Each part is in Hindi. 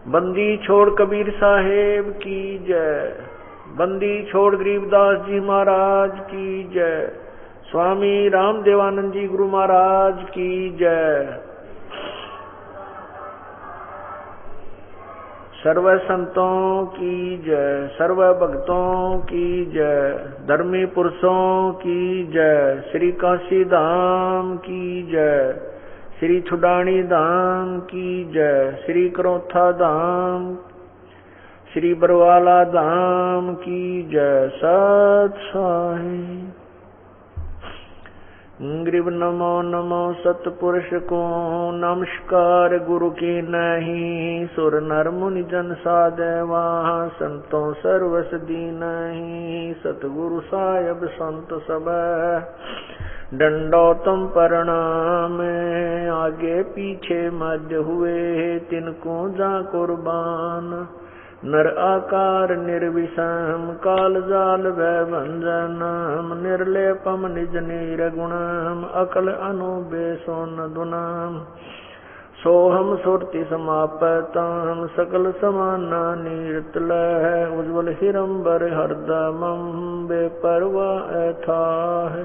बंदी छोड़ कबीर साहेब की जय। बंदी छोड़ गरीबदास जी महाराज की जय। स्वामी रामदेवानंद जी गुरु महाराज की जय। सर्व संतों की जय, सर्व भक्तों की जय, धर्मी पुरुषों की जय, श्री काशी धाम की जय, श्री छुडानी धाम की जय, श्री करोथा धाम, श्री बरवाला धाम की जय। सत साई ग्रीव नमो नमो सतपुरुष को नमस्कार। गुरु की नहीं सुर नर मुनि जन सादेवा संतों सर्वस दीनहि। सतगुरु साहेब संत सब दंडोतम प्रणाम। आगे पीछे मध्य हुए तिनको जा कुर्बान। नर आकार निर्विषम काल जाल भय भंजनम। निर्लेपम निज निर्गुणम अकल अनुबेशो न दुनम। सोहम सुरति समापतम सकल समाना नीरतलह। उज्ज्वल हिरंबर हरदमम बेपरवा अथाह।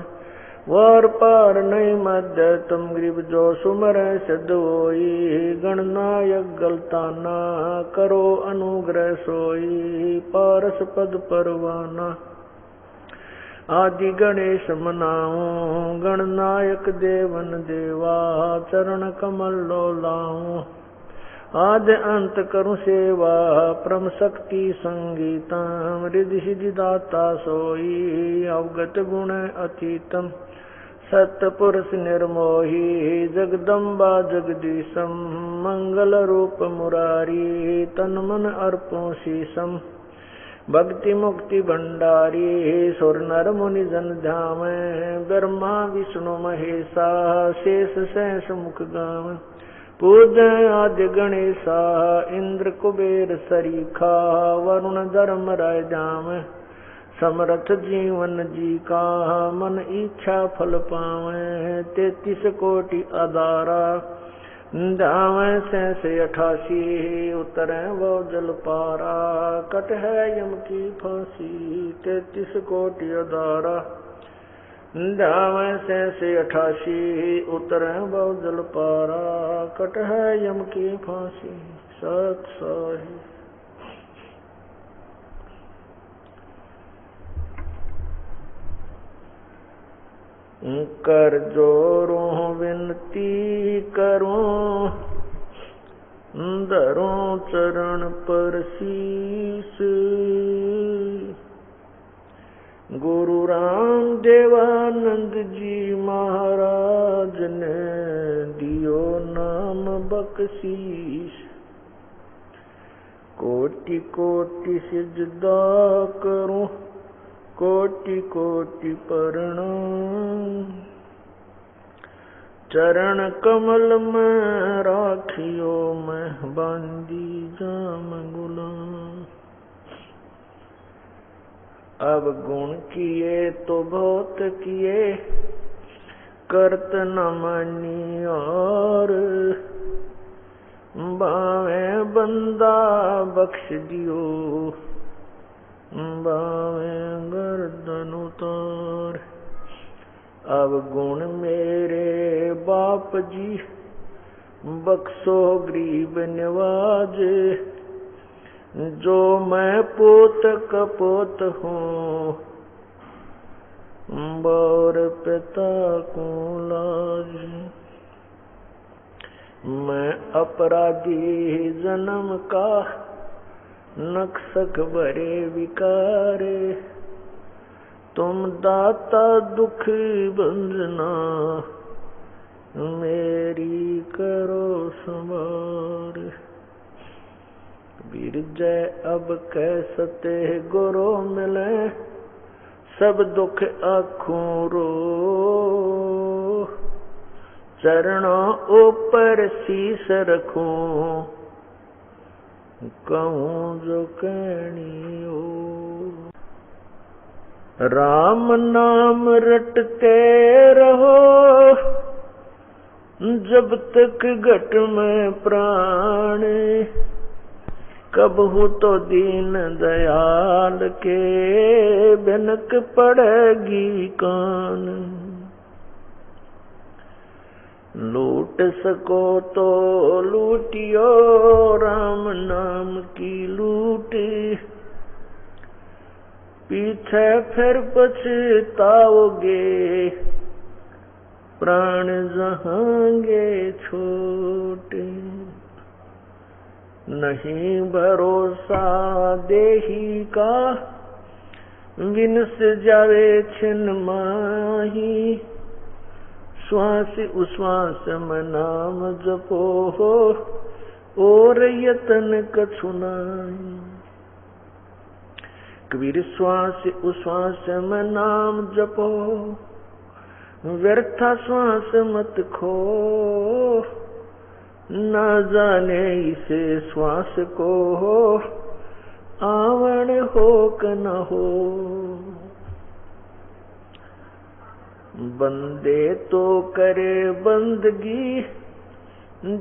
वार पार नहीं मध्य तुम ग्रीब जो सुमर सिद्ध होई। गणनायक गलताना करो अनुग्रह सोई। पारस पद परवाना आदि गणेश मनाऊं। गणनायक देवन देवा चरण कमल लो लाऊं। आद्य अंत करूं सेवा परम शक्ति संगीतम। रिद्धि सिद्धि दाता सोई अवगत गुण अतीतम। सतपुरुष निर्मोही जगदम्बा जगदीशम। मंगल रूप मुरारी तन मन अर्पों शीशम। भक्ति मुक्ति भंडारी सुर नर मुनि जन ध्याम। ब्रह्मा विष्णु महेशा शेष सहस मुख गाम। पूजय आद्य गणेशा इंद्र कुबेर सरीखा। वरुण धर्म राय धाम। समर्थ जीवन जी का मन इच्छा फल पावे। 33 कोटि अदारा धावे से 88 उतरे वो जल पारा। कट है यम की फांसी 33 कोटि अदारा धावे से 88 उतरे वो जल पारा। कट है यम की फांसी। सत साही कर जोरों विनती करूं। धरों चरण पर शीस। गुरु राम देवानंद जी महाराज ने दियो नाम बख्शीश। कोटि कोटि सिजदा करूं कोटि कोटि प्रणाम। चरण कमल में राखियो मैं बांधी जाम गुलाम। अब गुण किए तो बहुत किए करत न मानी। और बावे बंदा बख्श दियो बावे गर्दन उतार। अब गुण मेरे बाप जी बख्शो गरीब नवाज। जो मैं पोत कपोत हूँ बौर पिता को लाज। मैं अपराधी जन्म का नक्सक भरे विकारे। तुम दाता दुख बंजना मेरी करो संभार। वीर जय अब कैसते गुरु मिले सब दुख आँखों रो। चरणों ऊपर शीश रखूं कहूँ जो कहनी हो। राम नाम रटते रहो जब तक घट में प्राण। कबहू तो दीन दयाल के बिनक पड़ेगी कान। लूट सको तो लूटियो राम नाम की लूट, पीछे फिर पछताओगे प्राण जहांगे छोटे। नहीं भरोसा देही का विनस जावे छिन माही, श्वास उश्वास में नाम जपो हो और यतन कछु नाही। कबीर श्वास उश्वास में नाम जपो, व्यर्था श्वास मत खो, न जाने इसे श्वास को आवण हो क न हो। बंदे तो करे बंदगी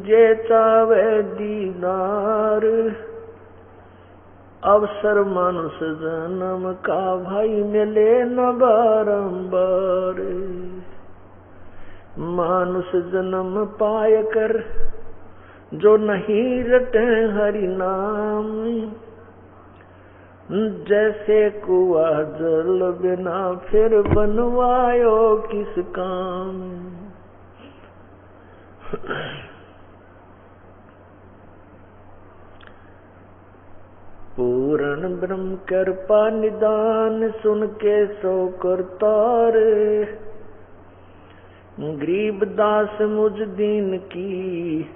जे चावे दीदार, अवसर मानुष जन्म का भाई मिले न बारंबार। मानुष जन्म पाय कर जो नहीं रटे हरि नाम, जैसे कुआ जल बिना फिर बनवायो किस काम। पूर्ण ब्रह्म कृपा निदान सुन के सो करतार, गरीब दास मुझ दीन की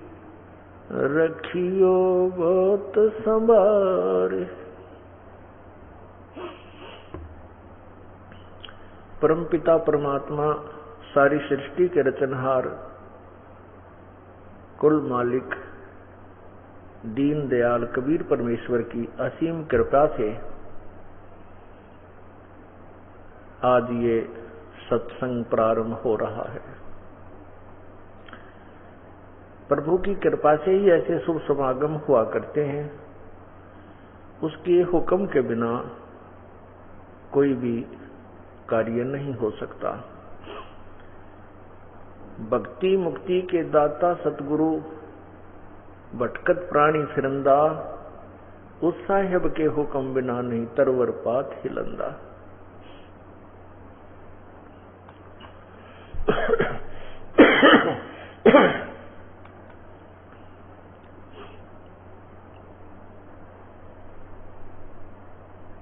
रखियो बहुत संभार। परमपिता परमात्मा सारी सृष्टि के रचनहार कुल मालिक दीन दयाल कबीर परमेश्वर की असीम कृपा से आज ये सत्संग प्रारंभ हो रहा है। प्रभु की कृपा से ही ऐसे शुभ समागम हुआ करते हैं। उसके हुक्म के बिना कोई भी कार्य नहीं हो सकता। भक्ति मुक्ति के दाता सतगुरु भटकत प्राणी फिरंदा, उस साहेब के हुक्म बिना नहीं तरवर पात हिलंदा।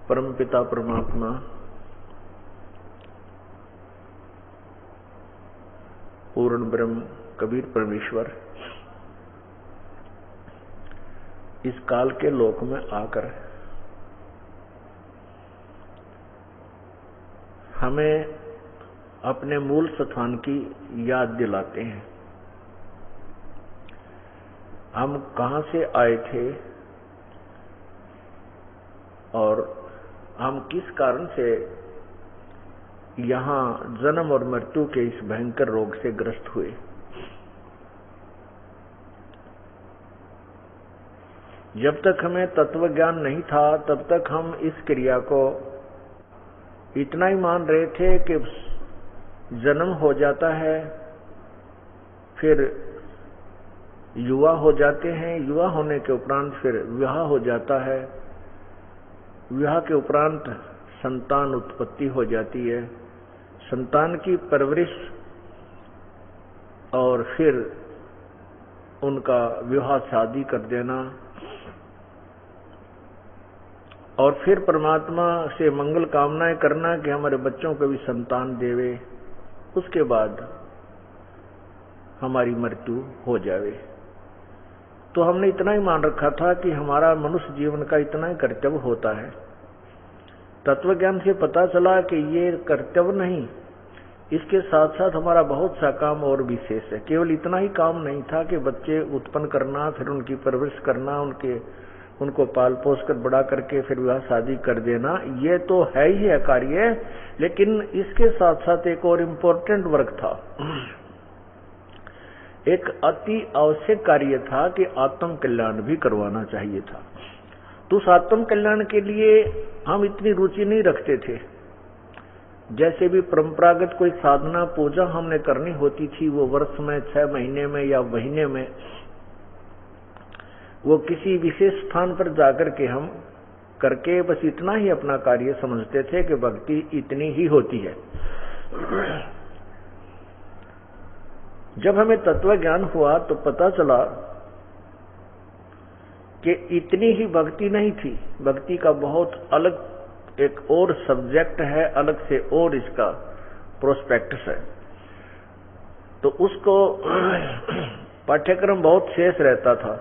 परमपिता परमात्मा पूर्ण ब्रह्म कबीर परमेश्वर इस काल के लोक में आकर हमें अपने मूल स्थान की याद दिलाते हैं। हम कहां से आए थे और हम किस कारण से यहां जन्म और मृत्यु के इस भयंकर रोग से ग्रस्त हुए। जब तक हमें तत्व ज्ञान नहीं था तब तक हम इस क्रिया को इतना ही मान रहे थे कि जन्म हो जाता है, फिर युवा हो जाते हैं, युवा होने के उपरांत फिर विवाह हो जाता है, विवाह के उपरांत संतान उत्पत्ति हो जाती है, संतान की परवरिश और फिर उनका विवाह शादी कर देना और फिर परमात्मा से मंगल कामनाएं करना कि हमारे बच्चों को भी संतान देवे, उसके बाद हमारी मृत्यु हो जावे। तो हमने इतना ही मान रखा था कि हमारा मनुष्य जीवन का इतना ही कर्तव्य होता है। तत्व ज्ञान से पता चला कि ये कर्तव्य नहीं, इसके साथ साथ हमारा बहुत सा काम और विशेष है। केवल इतना ही काम नहीं था कि बच्चे उत्पन्न करना, फिर उनकी परवरिश करना, उनको पाल पोस कर बड़ा करके फिर विवाह शादी कर देना, ये तो है ही है कार्य, लेकिन इसके साथ साथ एक और इम्पोर्टेंट वर्क था, एक अति आवश्यक कार्य था कि आत्म कल्याण भी करवाना चाहिए था। तो उस आत्म कल्याण के लिए हम इतनी रुचि नहीं रखते थे। जैसे भी परंपरागत कोई साधना पूजा हमने करनी होती थी, वो वर्ष में 6 महीने में या महीने में वो किसी विशेष स्थान पर जाकर के हम करके बस इतना ही अपना कार्य समझते थे कि भक्ति इतनी ही होती है। जब हमें तत्व ज्ञान हुआ तो पता चला कि इतनी ही भक्ति नहीं थी, भक्ति का बहुत अलग एक और सब्जेक्ट है, अलग से और इसका प्रोस्पेक्टस है। तो उसको पाठ्यक्रम बहुत शेष रहता था,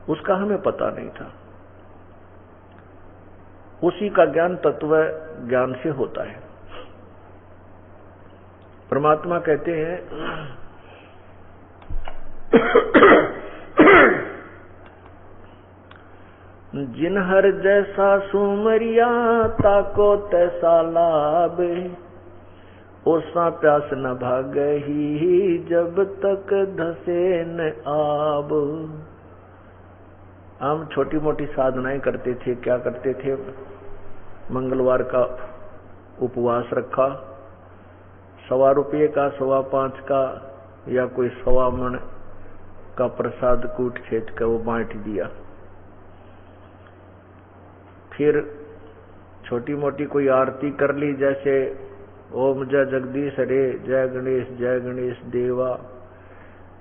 उसका हमें पता नहीं था। उसी का ज्ञान तत्व ज्ञान से होता है। परमात्मा कहते हैं जिन हर जैसा सुमरिया ताको तैसा लाभ, ओसा प्यास न भागही जब तक धसे न आब। हम छोटी मोटी साधनाएं करते थे, क्या करते थे, मंगलवार का उपवास रखा, 1.25 रुपये का, 5.25 का या कोई 1.25 मन का प्रसाद कूट छेद कर वो बांट दिया। फिर छोटी मोटी कोई आरती कर ली, जैसे ओम जय जगदीश हरे, जय गणेश देवा।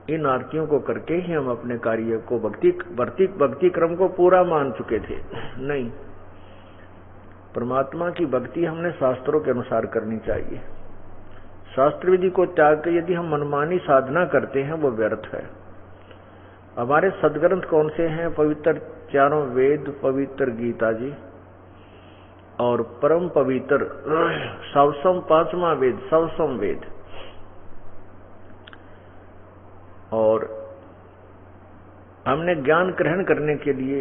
इन आरतियों को करके ही हम अपने कार्य को भक्ति क्रम को पूरा मान चुके थे। नहीं, परमात्मा की भक्ति हमने शास्त्रों के अनुसार करनी चाहिए। शास्त्र विधि को त्याग कर यदि हम मनमानी साधना करते हैं वो व्यर्थ है। हमारे सदग्रंथ कौन से हैं? पवित्र 4 वेद, पवित्र गीता जी, और परम पवित्र सवसम 5वां वेद, सवसम वेद। और हमने ज्ञान ग्रहण करने के लिए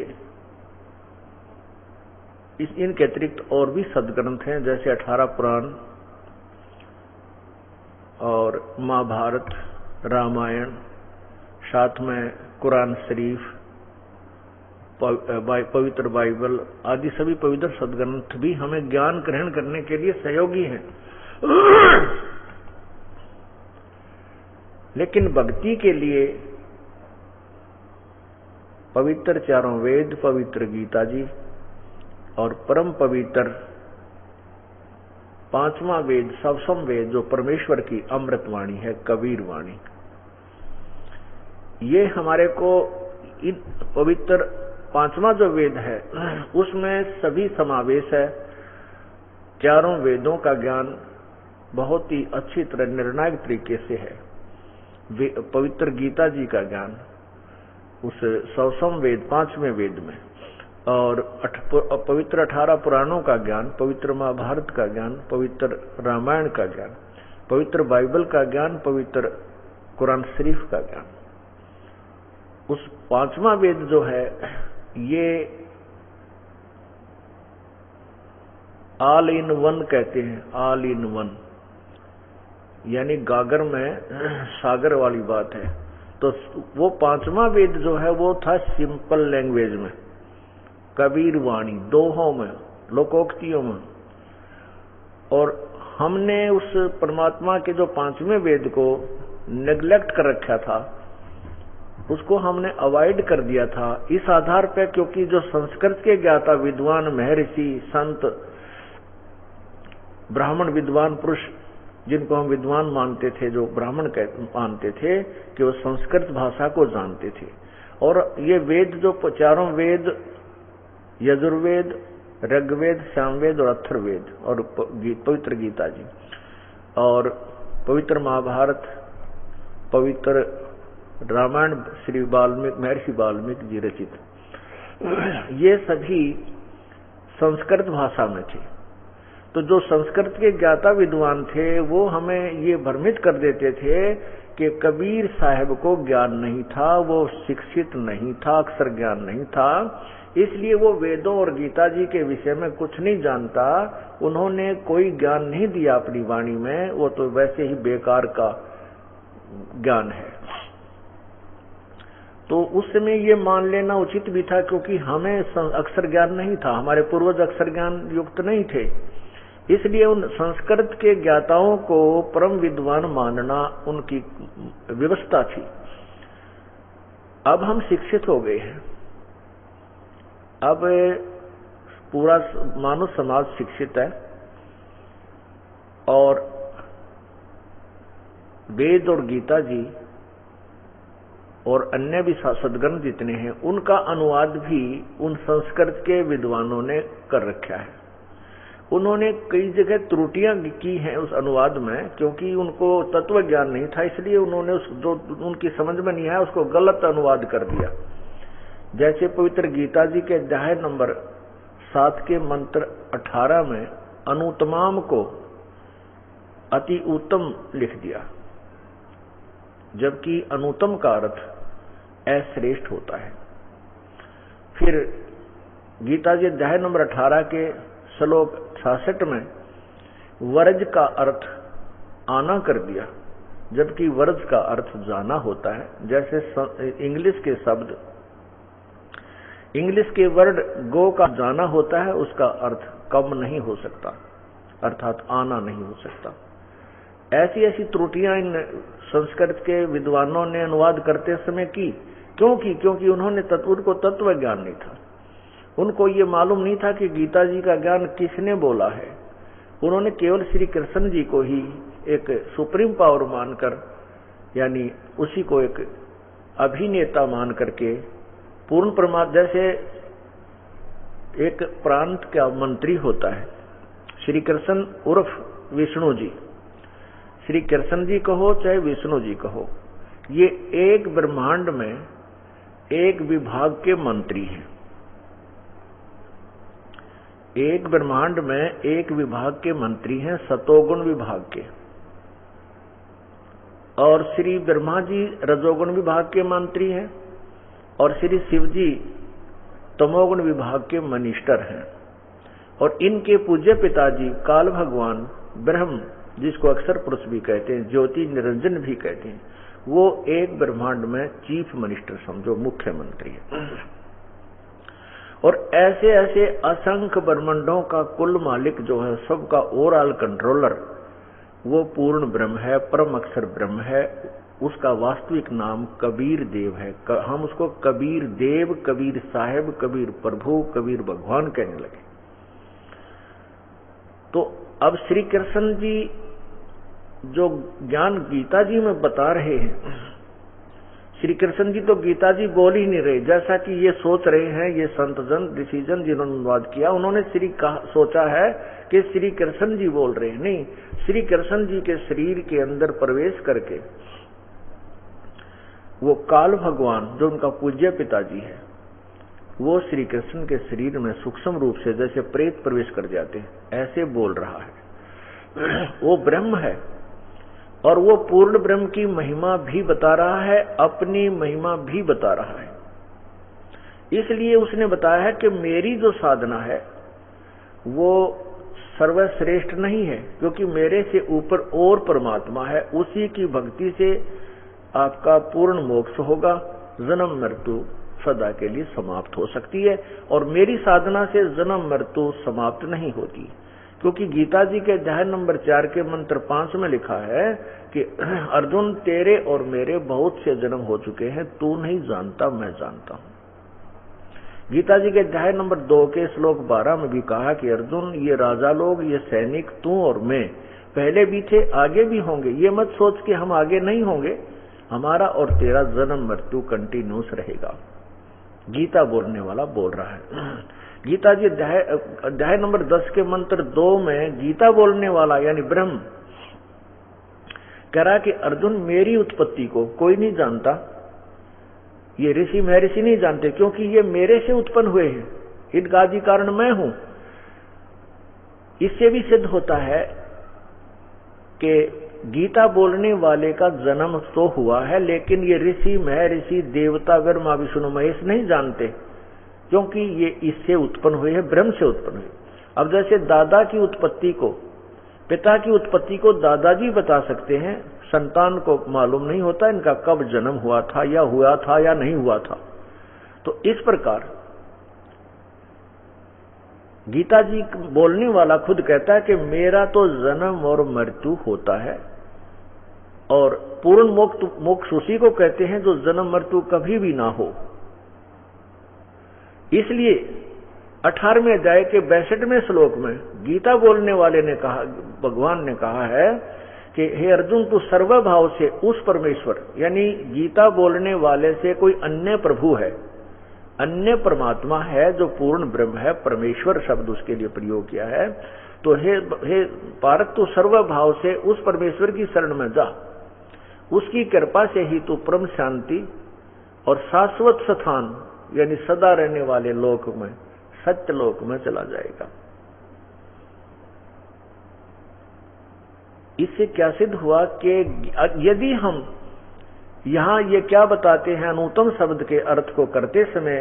इनके अतिरिक्त और भी सदग्रंथ हैं, जैसे 18 पुराण और महाभारत, रामायण, साथ में कुरान शरीफ, पवित्र बाइबल आदि सभी पवित्र सदग्रंथ भी हमें ज्ञान ग्रहण करने के लिए सहयोगी हैं। लेकिन भक्ति के लिए पवित्र 4 वेद, पवित्र गीता जी और परम पवित्र 5वां वेद, सवसम वेद, जो परमेश्वर की अमृत वाणी है, कबीर वाणी, ये हमारे को इन पवित्र 5वां जो वेद है उसमें सभी समावेश है। 4 वेदों का ज्ञान बहुत ही अच्छी तरह निर्णायक तरीके से है। पवित्र गीता जी का ज्ञान उस सवसम वेद 5वें वेद में, और पवित्र 18 पुराणों का ज्ञान, पवित्र महाभारत का ज्ञान, पवित्र रामायण का ज्ञान, पवित्र बाइबल का ज्ञान, पवित्र कुरान शरीफ का ज्ञान। उस 5वां वेद जो है ये ऑल इन वन कहते हैं, ऑल इन वन, यानी गागर में सागर वाली बात है। तो वो 5वां वेद जो है वो था सिंपल लैंग्वेज में, कबीर वाणी, दोहों में, लोकोक्तियों में। और हमने उस परमात्मा के जो 5वें वेद को नेग्लेक्ट कर रखा था, उसको हमने अवॉइड कर दिया था इस आधार पर, क्योंकि जो संस्कृत के ज्ञाता विद्वान महर्षि संत ब्राह्मण विद्वान पुरुष, जिनको हम विद्वान मानते थे, जो ब्राह्मण मानते थे, कि वो संस्कृत भाषा को जानते थे। और ये वेद जो 4 वेद, यजुर्वेद, ऋग्वेद, सामवेद और अथर्ववेद, और पवित्र गीता जी और पवित्र महाभारत, पवित्र रामायण, श्री वाल्मीकि, महर्षि वाल्मीकि जी रचित, ये सभी संस्कृत भाषा में थे। तो जो संस्कृत के ज्ञाता विद्वान थे वो हमें ये भ्रमित कर देते थे कि कबीर साहब को ज्ञान नहीं था, वो शिक्षित नहीं था, अक्षर ज्ञान नहीं था, इसलिए वो वेदों और गीता जी के विषय में कुछ नहीं जानता, उन्होंने कोई ज्ञान नहीं दिया अपनी वाणी में, वो तो वैसे ही बेकार का ज्ञान है। तो उस समय ये मान लेना उचित भी था, क्योंकि हमें अक्षर ज्ञान नहीं था, हमारे पूर्वज अक्षर ज्ञान युक्त नहीं थे। इसलिए उन संस्कृत के ज्ञाताओं को परम विद्वान मानना उनकी व्यवस्था थी। अब हम शिक्षित हो गए हैं, अब पूरा मानव समाज शिक्षित है और वेद और गीता जी और अन्य भी सद्ग्रंथ जितने हैं उनका अनुवाद भी उन संस्कृत के विद्वानों ने कर रखा है। उन्होंने कई जगह त्रुटियां की हैं उस अनुवाद में, क्योंकि उनको तत्व ज्ञान नहीं था, इसलिए उन्होंने उस जो उनकी समझ में नहीं आया उसको गलत अनुवाद कर दिया। जैसे पवित्र गीता जी के अध्याय नंबर 7 के मंत्र 18 में अनुत्तमाम को अति उत्तम लिख दिया, जबकि अनुत्तम का अर्थ अश्रेष्ठ होता है। फिर गीता जी अध्याय नंबर 18 के श्लोक 66 में वर्ज का अर्थ आना कर दिया, जबकि वर्ज का अर्थ जाना होता है। जैसे इंग्लिश के वर्ड गो का जाना होता है, उसका अर्थ कम नहीं हो सकता, अर्थात आना नहीं हो सकता। ऐसी ऐसी त्रुटियां इन संस्कृत के विद्वानों ने अनुवाद करते समय की। क्योंकि उन्होंने उनको तत्व ज्ञान नहीं था, उनको ये मालूम नहीं था कि गीता जी का ज्ञान किसने बोला है। उन्होंने केवल श्री कृष्ण जी को ही एक सुप्रीम पावर मानकर, यानी उसी को एक अभिनेता मान करके पूर्ण परमात्मा, जैसे एक प्रांत का मंत्री होता है श्री कृष्ण उर्फ विष्णु जी, श्री कृष्ण जी कहो चाहे विष्णु जी कहो, ये एक ब्रह्मांड में एक विभाग के मंत्री हैं। एक ब्रह्मांड में एक विभाग के मंत्री हैं, सतोगुण विभाग के, और श्री ब्रह्मा जी रजोगुण विभाग के मंत्री हैं और श्री शिव जी तमोगुण विभाग के मिनिस्टर हैं। और इनके पूज्य पिताजी काल भगवान ब्रह्म, जिसको अक्षर पुरुष भी कहते हैं, ज्योति निरंजन भी कहते हैं, वो एक ब्रह्मांड में चीफ मिनिस्टर समझो, मुख्यमंत्री है। और ऐसे ऐसे असंख्य ब्रह्मांडों का कुल मालिक जो है, सबका ओवरऑल कंट्रोलर, वो पूर्ण ब्रह्म है, परम अक्षर ब्रह्म है। उसका वास्तविक नाम कबीर देव है। हम उसको कबीर देव, कबीर साहेब, कबीर प्रभु, कबीर भगवान कहने लगे। तो अब श्री कृष्ण जी जो ज्ञान गीता जी में बता रहे हैं, श्री कृष्ण जी तो गीता जी बोल ही नहीं रहे, जैसा कि ये सोच रहे हैं ये संतजन ऋषिजन जिन्होंने अनुवाद किया, उन्होंने सोचा है कि श्री कृष्ण जी बोल रहे हैं। नहीं, श्री कृष्ण जी के शरीर के अंदर प्रवेश करके वो काल भगवान जो उनका पूज्य पिताजी है, वो श्री कृष्ण के शरीर में सूक्ष्म रूप से जैसे प्रेत प्रवेश कर जाते हैं, ऐसे बोल रहा है। वो ब्रह्म है और वो पूर्ण ब्रह्म की महिमा भी बता रहा है, अपनी महिमा भी बता रहा है। इसलिए उसने बताया है कि मेरी जो साधना है वो सर्वश्रेष्ठ नहीं है, क्योंकि मेरे से ऊपर और परमात्मा है, उसी की भक्ति से आपका पूर्ण मोक्ष होगा, जन्म मृत्यु सदा के लिए समाप्त हो सकती है। और मेरी साधना से जन्म मृत्यु समाप्त नहीं होती, क्योंकि गीता जी के अध्याय नंबर 4 के मंत्र 5 में लिखा है कि अर्जुन तेरे और मेरे बहुत से जन्म हो चुके हैं, तू नहीं जानता मैं जानता हूं। गीता जी के अध्याय नंबर 2 के श्लोक 12 में भी कहा कि अर्जुन ये राजा लोग, ये सैनिक, तू और मैं पहले भी थे, आगे भी होंगे। ये मत सोच कि हम आगे नहीं होंगे, हमारा और तेरा जन्म मृत्यु कंटिन्यूस रहेगा। गीता बोलने वाला बोल रहा है। गीता जी अध्याय नंबर 10 के मंत्र 2 में गीता बोलने वाला यानी ब्रह्म कह रहा कि अर्जुन मेरी उत्पत्ति को कोई नहीं जानता, ये ऋषि महर्षि नहीं जानते, क्योंकि ये मेरे से उत्पन्न हुए हैं, इनका आदि कारण मैं हूं। इससे भी सिद्ध होता है कि गीता बोलने वाले का जन्म तो हुआ है, लेकिन ये ऋषि महर्षि देवता ब्रह्मा विष्णु महेश नहीं जानते, क्योंकि ये इससे उत्पन्न हुए हैं, ब्रह्म से उत्पन्न हुए। अब जैसे दादा की उत्पत्ति को पिता की उत्पत्ति को दादाजी बता सकते हैं, संतान को मालूम नहीं होता इनका कब जन्म हुआ था या नहीं हुआ था। तो इस प्रकार गीता जी बोलने वाला खुद कहता है कि मेरा तो जन्म और मृत्यु होता है, और पूर्ण मोक्ष उसी को कहते हैं जो जन्म मृत्यु कभी भी ना हो। इसलिए 18वें अध्याय के 62वें श्लोक में गीता बोलने वाले ने कहा, भगवान ने कहा है कि हे अर्जुन, तू सर्वभाव से उस परमेश्वर, यानी गीता बोलने वाले से कोई अन्य प्रभु है, अन्य परमात्मा है जो पूर्ण ब्रह्म है, परमेश्वर शब्द उसके लिए प्रयोग किया है। तो हे पार्थ, तू सर्वभाव से उस परमेश्वर की शरण में जा, उसकी कृपा से ही तू परम शांति और शाश्वत स्थान यानी सदा रहने वाले लोक में, सत्य लोक में चला जाएगा। इससे क्या सिद्ध हुआ कि यदि हम यहां ये क्या बताते हैं, अनुत्तम शब्द के अर्थ को करते समय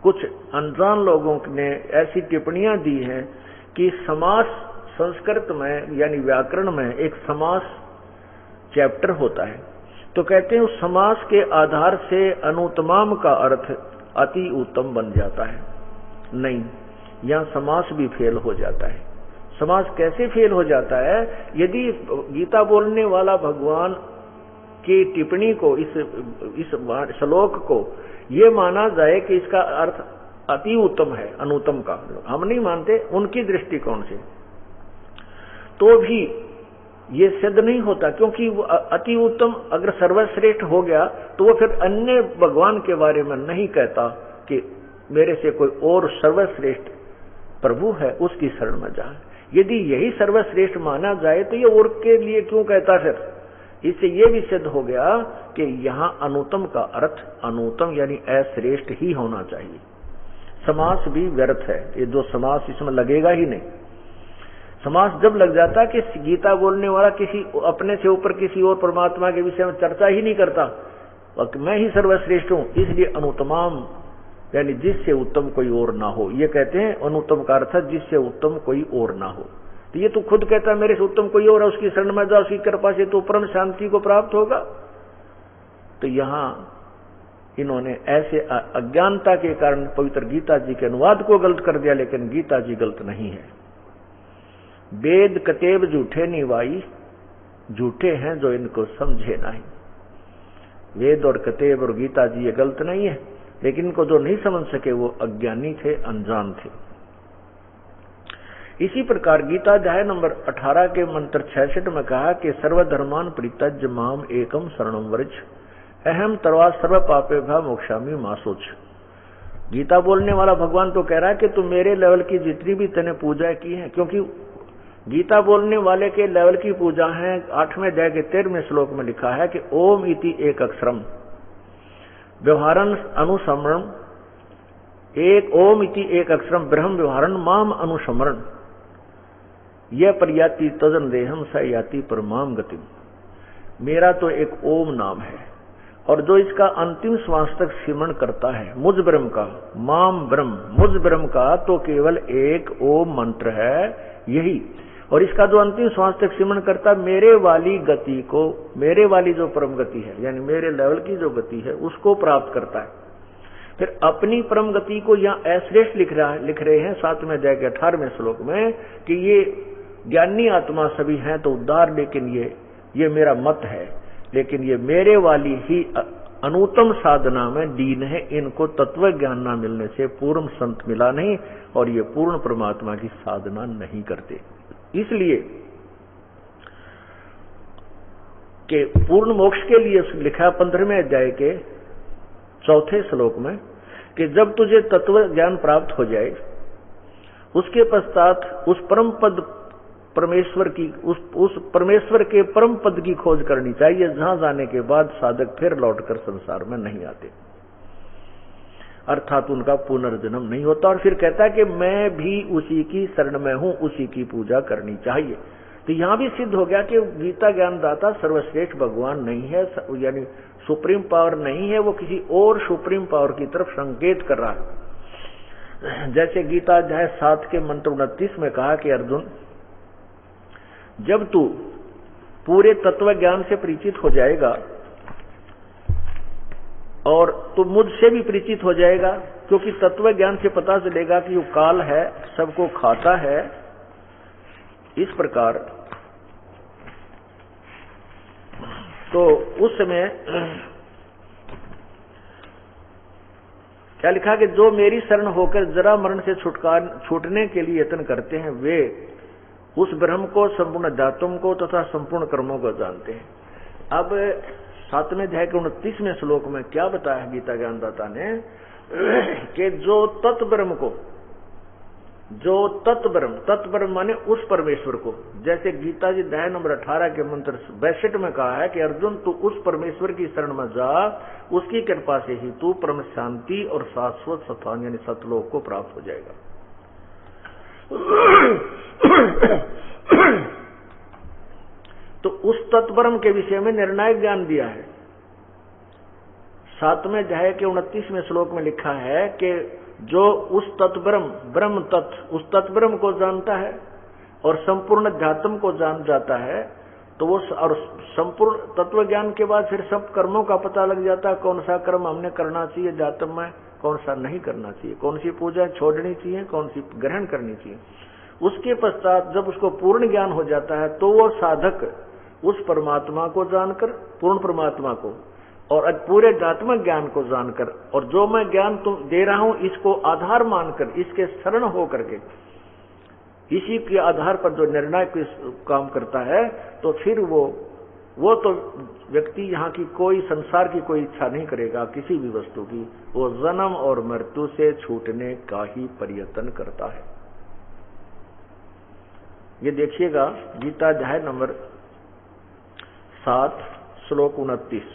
कुछ अनजान लोगों ने ऐसी टिप्पणियां दी हैं कि समास संस्कृत में यानी व्याकरण में एक समास चैप्टर होता है, तो कहते हैं उस समास के आधार से अनुत्तमाम का अर्थ अति उत्तम बन जाता है। नहीं, यहां समास भी फेल हो जाता है। समास कैसे फेल हो जाता है? यदि गीता बोलने वाला भगवान की टिप्पणी को, इस श्लोक को ये माना जाए कि इसका अर्थ अति उत्तम है, अनुत्तम का हम नहीं मानते, उनकी दृष्टिकोण से, तो भी ये सिद्ध नहीं होता, क्योंकि वो अति उत्तम अगर सर्वश्रेष्ठ हो गया तो वो फिर अन्य भगवान के बारे में नहीं कहता कि मेरे से कोई और सर्वश्रेष्ठ प्रभु है, उसकी शरण में जा। यदि यही सर्वश्रेष्ठ माना जाए तो ये और के लिए क्यों कहता? फिर इससे ये भी सिद्ध हो गया कि यहां अनुत्तम का अर्थ अनुत्तम यानी अश्रेष्ठ ही होना चाहिए। समास भी व्यर्थ है, ये जो समास इसमें लगेगा ही नहीं। समास जब लग जाता कि गीता बोलने वाला किसी अपने से ऊपर किसी और परमात्मा के विषय में चर्चा ही नहीं करता, मैं ही सर्वश्रेष्ठ हूं, इसलिए अनुत्तमाम यानी जिससे उत्तम कोई और ना हो, ये कहते हैं अनुत्तम का अर्थ जिससे उत्तम कोई और ना हो। तो ये तो खुद कहता है मेरे से उत्तम कोई और है, उसकी शरण में जा, उसकी कृपा से तो परम शांति को प्राप्त होगा। तो यहां इन्होंने ऐसे अज्ञानता के कारण पवित्र गीता जी के अनुवाद को गलत कर दिया, लेकिन गीता जी गलत नहीं है। वेद कतेब झूठे निवाई, झूठे हैं जो इनको समझे नहीं। वेद और कतेब और गीता जी ये गलत नहीं है, लेकिन इनको जो नहीं समझ सके वो अज्ञानी थे, अनजान थे। इसी प्रकार गीता अध्याय नंबर 18 के मंत्र 66 में कहा कि सर्वधर्मान परित्यज्य माम एकम शरणम व्रज अहम तर्वा सर्व पापेभ्यो मोक्षामि मा सोच। गीता बोलने वाला भगवान तो कह रहा है कि तुम मेरे लेवल की जितनी भी तने पूजा की है, क्योंकि गीता बोलने वाले के लेवल की पूजा है। 8वें अध्याय के 13वें श्लोक में लिखा है कि ओम इति एक अक्षरम व्यवहारन अनुसमरण, एक ओम इति एक अक्षरम ब्रह्म व्यवहारन माम अनुसमरण, यह पर्याति तजन देहम स याति परमाम गतिम। मेरा तो एक ओम नाम है, और जो इसका अंतिम श्वास तक सिमरण करता है मुझ ब्रह्म का, माम ब्रह्म, मुझ ब्रह्म का तो केवल एक ओम मंत्र है यही, और इसका जो अंतिम श्वास तक सिमरण करता मेरे वाली गति को, मेरे वाली जो परम गति है यानी मेरे लेवल की जो गति है उसको प्राप्त करता है। फिर अपनी परम गति को यहाँ अश्रेष्ठ लिख रहे हैं 7वें अध्याय के 18वें श्लोक में कि ये ज्ञानी आत्मा सभी हैं तो उद्धार, लेकिन ये मेरा मत है, लेकिन ये मेरे वाली ही अनुत्तम साधना में दीन है, इनको तत्व ज्ञान न मिलने से पूर्ण संत मिला नहीं और ये पूर्ण परमात्मा की साधना नहीं करते। इसलिए कि पूर्ण मोक्ष के लिए लिखा 15वें अध्याय के 4थे श्लोक में कि जब तुझे तत्व ज्ञान प्राप्त हो जाए उसके पश्चात उस परम पद परमेश्वर की, उस परमेश्वर के परम पद की खोज करनी चाहिए, जहां जाने के बाद साधक फिर लौटकर संसार में नहीं आते, अर्थात उनका पुनर्जन्म नहीं होता। और फिर कहता है कि मैं भी उसी की शरण में हूं, उसी की पूजा करनी चाहिए। तो यहां भी सिद्ध हो गया कि गीता ज्ञानदाता सर्वश्रेष्ठ भगवान नहीं है, यानी सुप्रीम पावर नहीं है, वो किसी और सुप्रीम पावर की तरफ संकेत कर रहा है। जैसे गीता अध्याय 7 के मंत्र 29 में कहा कि अर्जुन जब तू पूरे तत्व ज्ञान से परिचित हो जाएगा और तू मुझसे भी परिचित हो जाएगा, क्योंकि तत्व ज्ञान से पता चलेगा कि वो काल है, सबको खाता है। इस प्रकार तो उस समय क्या लिखा कि जो मेरी शरण होकर जरा मरण से छूटने के लिए यत्न करते हैं वे उस ब्रह्म को, संपूर्ण अध्यात्म को तथा संपूर्ण कर्मों को जानते हैं। अब 7वें अध्याय के 29वें श्लोक में क्या बताया गीता ज्ञानदाता ने कि जो तत्ब्रह्म को, जो तत्ब्रह्म माने उस परमेश्वर को, जैसे गीता जी अध्याय नंबर 18 के मंत्र 62 में कहा है कि अर्जुन तू उस परमेश्वर की शरण में जा, उसकी कृपा से ही तू परम शांति और शाश्वत स्थान यानी सतलोक को प्राप्त हो जाएगा। तो उस तत्ब्रह्म के विषय में निर्णायक ज्ञान दिया है। 7वें अध्याय के 29वें श्लोक में लिखा है कि जो उस तत्ब्रह्म, ब्रह्म तत्व, उस तत्ब्रह्म को जानता है और संपूर्ण अध्यात्म को जान जाता है, तो वो और संपूर्ण तत्व ज्ञान के बाद फिर सब कर्मों का पता लग जाता है, कौन सा कर्म हमने करना चाहिए अध्यात्म में, कौन सा नहीं करना चाहिए, कौन सी पूजा छोड़नी चाहिए, कौन सी ग्रहण करनी चाहिए। उसके पश्चात जब उसको पूर्ण ज्ञान हो जाता है तो वो साधक उस परमात्मा को जानकर, पूर्ण परमात्मा को और पूरे अध्यात्मिक ज्ञान को जानकर, और जो मैं ज्ञान तुम दे रहा हूं इसको आधार मानकर, इसके शरण हो करके, इसी के आधार पर जो निर्णायक काम करता है, तो फिर वो तो व्यक्ति यहाँ की कोई, संसार की कोई इच्छा नहीं करेगा किसी भी वस्तु की, वो जन्म और मृत्यु से छूटने का ही प्रयत्न करता है। ये देखिएगा गीता अध्याय नंबर 7 श्लोक 29।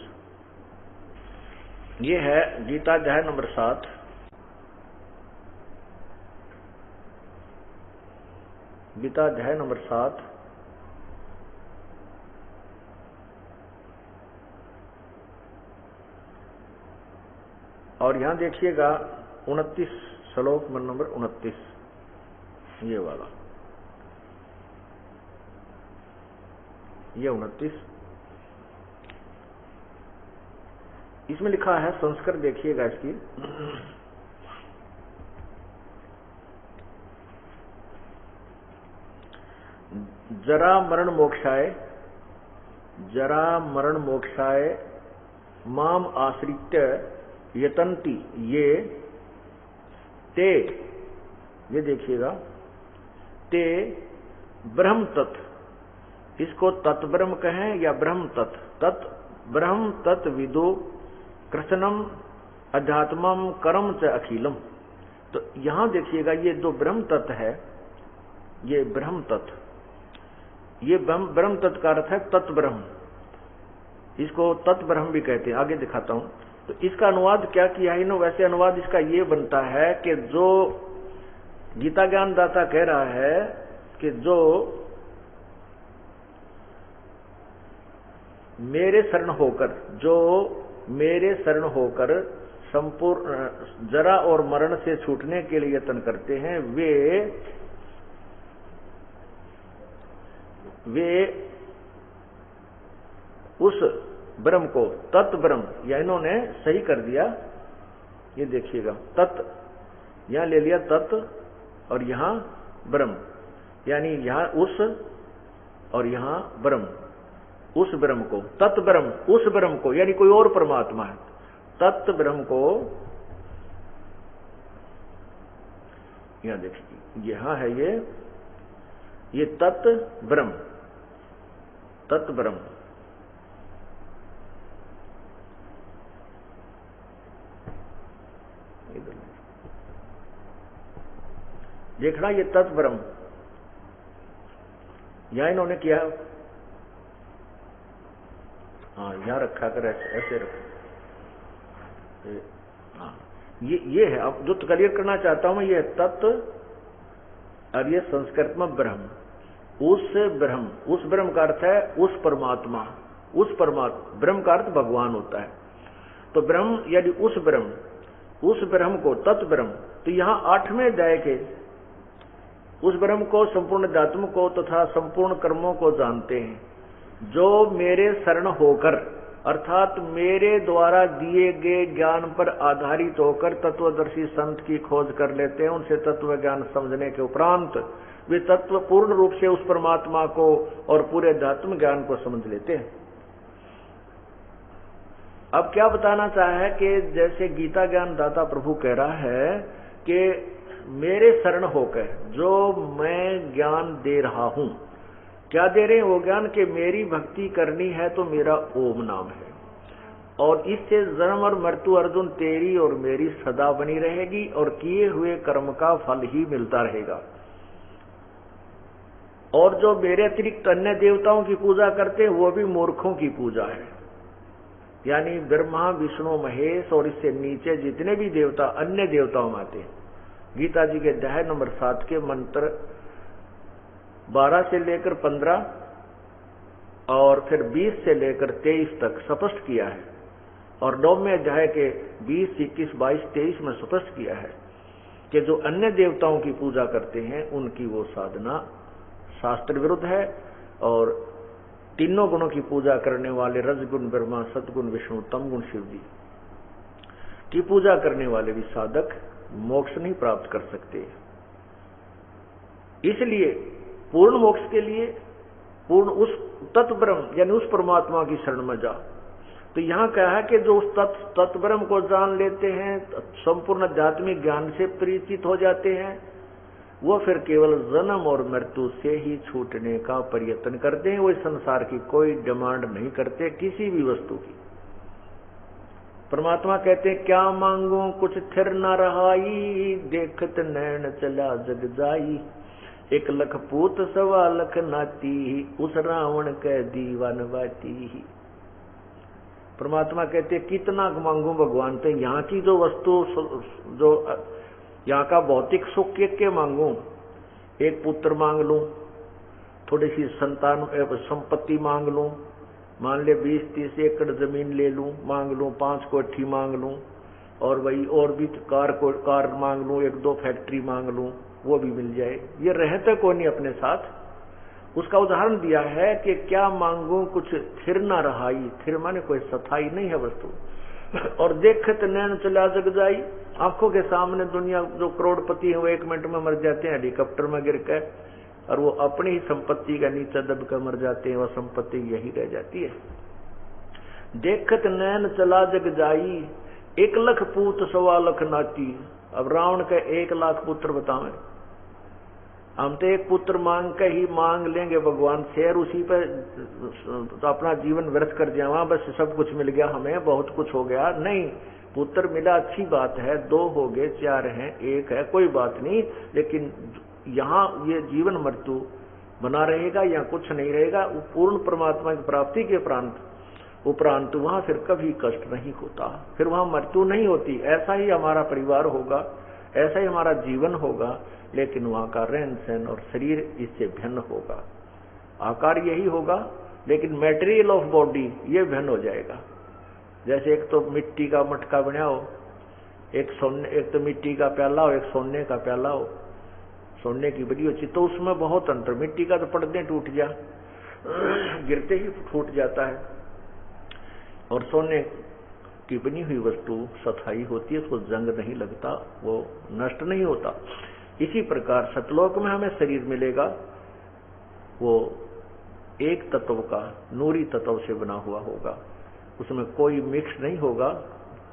ये है गीता अध्याय नंबर 7 गीता अध्याय नंबर 7 और यहां देखिएगा 29 श्लोक नंबर 29, ये वाला, ये 29, इसमें लिखा है, संस्कृत देखिएगा इसकी, जरा मरण मोक्षाय माम आश्रित्य यतन्ति ये ते, ये देखिएगा, ते ब्रह्म तत्, इसको तत्ब्रह्म कहें या ब्रह्म तत्, तत् ब्रह्म तत् विदो कृष्णम अध्यात्मम कर्म च अखिलम। तो यहां देखिएगा ये दो ब्रह्म तत्व है, ये ब्रह्म तत्व, ये ब्रह्म तत्व का अर्थ है तत्व ब्रह्म, इसको तत्व ब्रह्म भी कहते हैं। आगे दिखाता हूं। तो इसका अनुवाद क्या किया है इन्होंने, वैसे अनुवाद इसका ये बनता है कि जो गीता ज्ञान दाता कह रहा है कि जो मेरे शरण होकर संपूर्ण जरा और मरण से छूटने के लिए यत्न करते हैं, वे उस ब्रह्म को, तत् ब्रह्म, या इन्होंने सही कर दिया, ये देखिएगा, तत् यहां ले लिया तत् और यहां ब्रह्म, यानी यहां उस और यहां ब्रह्म, उस ब्रह्म को, तत् ब्रह्म, उस ब्रह्म को, यानी कोई और परमात्मा है, तत् ब्रह्म को, यहां देखिए, यहां है ये तत् ब्रह्म, तत् ब्रह्म, देखना ये तत् ब्रह्म, यहां इन्होंने किया, हाँ यहां रखा कर ऐसे रखो, हाँ ये है। अब जो क्लियर करना चाहता हूं मैं, ये तत्व और ये संस्कृत में ब्रह्म, उस ब्रह्म का अर्थ है उस परमात्मा, ब्रह्म का अर्थ भगवान होता है। तो ब्रह्म यदि उस ब्रह्म को तत् ब्रह्म, तो यहां 8वें अध्याय के उस ब्रह्म को, संपूर्ण अध्यात्म को तथा संपूर्ण कर्मों को जानते हैं, जो मेरे शरण होकर अर्थात मेरे द्वारा दिए गए ज्ञान पर आधारित होकर तत्वदर्शी संत की खोज कर लेते हैं। उनसे तत्व ज्ञान समझने के उपरांत वे तत्व पूर्ण रूप से उस परमात्मा को और पूरे अध्यात्म ज्ञान को समझ लेते हैं। अब क्या बताना चाहा है कि जैसे गीता ज्ञान दाता प्रभु कह रहा है कि मेरे शरण होकर जो मैं ज्ञान दे रहा हूं, क्या दे रहे हैं वो ज्ञान कि मेरी भक्ति करनी है तो मेरा ओम नाम है, और इससे जन्म और मृत्यु अर्जुन तेरी और मेरी सदा बनी रहेगी और किए हुए कर्म का फल ही मिलता रहेगा। और जो मेरे अतिरिक्त अन्य देवताओं की पूजा करते हैं वो भी मूर्खों की पूजा है, यानी ब्रह्मा विष्णु महेश और इससे नीचे जितने भी देवता अन्य देवताओं में आते हैं। गीता जी के अध्याय नंबर 7 के मंत्र 12 से लेकर 15 और फिर 20 से लेकर 23 तक स्पष्ट किया है, और 9वें अध्याय के 20, 21, 22, 23 में स्पष्ट किया है कि जो अन्य देवताओं की पूजा करते हैं उनकी वो साधना शास्त्र विरुद्ध है, और तीनों गुणों की पूजा करने वाले रजगुण ब्रह्मा, सतगुण विष्णु, तमगुण शिव जी की पूजा करने वाले भी साधक मोक्ष नहीं प्राप्त कर सकते। इसलिए पूर्ण मोक्ष के लिए पूर्ण उस तत्व ब्रह्म यानी उस परमात्मा की शरण में जाओ। तो यहां क्या है कि जो उस तत्व ब्रह्म को जान लेते हैं, संपूर्ण आध्यात्मिक ज्ञान से परिचित हो जाते हैं, वो फिर केवल जन्म और मृत्यु से ही छूटने का प्रयत्न करते हैं। वो इस संसार की कोई डिमांड नहीं करते किसी भी वस्तु की। परमात्मा कहते हैं क्या मांगू कुछ थिर न रहाई, देखत नैन चला जग जाई, 1 लख पूत 1.25 लाख नाती, उस रावण के दीवान बाती। परमात्मा कहते हैं कितना मांगू भगवान से, यहाँ की जो वस्तु जो यहाँ का भौतिक सुख के मांगू, 1 पुत्र मांग लूं, थोड़ी सी संतान संपत्ति मांग लूं, मान ले 20-30 एकड़ जमीन ले लूं, मांग लूं 5 कोठी मांग लूं, और वही और भी कार मांग लूं, 1-2 फैक्ट्री मांग लूं, वो भी मिल जाए। ये रहता कौन नहीं अपने साथ। उसका उदाहरण दिया है कि क्या मांगू कुछ थिर ना रहाई, थिर माने कोई सथाई नहीं है वस्तु, और देखत नैन चला जग जाई, आंखों के सामने दुनिया जो करोड़पति है वो 1 मिनट में मर जाते हैं हेलीकॉप्टर में गिर कर, और वो अपनी ही संपत्ति का नीचे दब कर मर जाते हैं, वह संपत्ति यही रह जाती है। देखत नैन चला जग जाई, 1 लख पूत 1.25 लाख नाती। अब रावण का 1 लाख पुत्र बतावे, हम तो 1 पुत्र मांग के ही मांग लेंगे भगवान से, और उसी पर तो अपना जीवन व्यर्थ कर जावा, बस सब कुछ मिल गया हमें, बहुत कुछ हो गया। नहीं, पुत्र मिला अच्छी बात है, 2 हो गए, 4 हैं, 1 है, कोई बात नहीं, लेकिन यहाँ ये जीवन मृत्यु बना रहेगा या कुछ नहीं रहेगा। पूर्ण परमात्मा की प्राप्ति के उपरांत वहां फिर कभी कष्ट नहीं होता, फिर वहां मृत्यु नहीं होती। ऐसा ही हमारा परिवार होगा, ऐसा ही हमारा जीवन होगा, लेकिन वहां का रहन सहन और शरीर इससे भिन्न होगा। आकार यही होगा, लेकिन मटेरियल ऑफ बॉडी ये भिन्न हो जाएगा। जैसे एक तो मिट्टी का मटका बना हो, एक तो मिट्टी का प्याला हो, एक सोने का प्याला हो, सोने की बनी हो, तो उसमें बहुत अंतर। मिट्टी का तो पड़दे टूट जा, गिरते ही फूट जाता है, और सोने की बनी हुई वस्तु सथाई होती है, उसको जंग नहीं लगता, वो नष्ट नहीं होता। इसी प्रकार सतलोक में हमें शरीर मिलेगा, वो एक तत्व का, नूरी तत्व से बना हुआ होगा, उसमें कोई मिक्स नहीं होगा,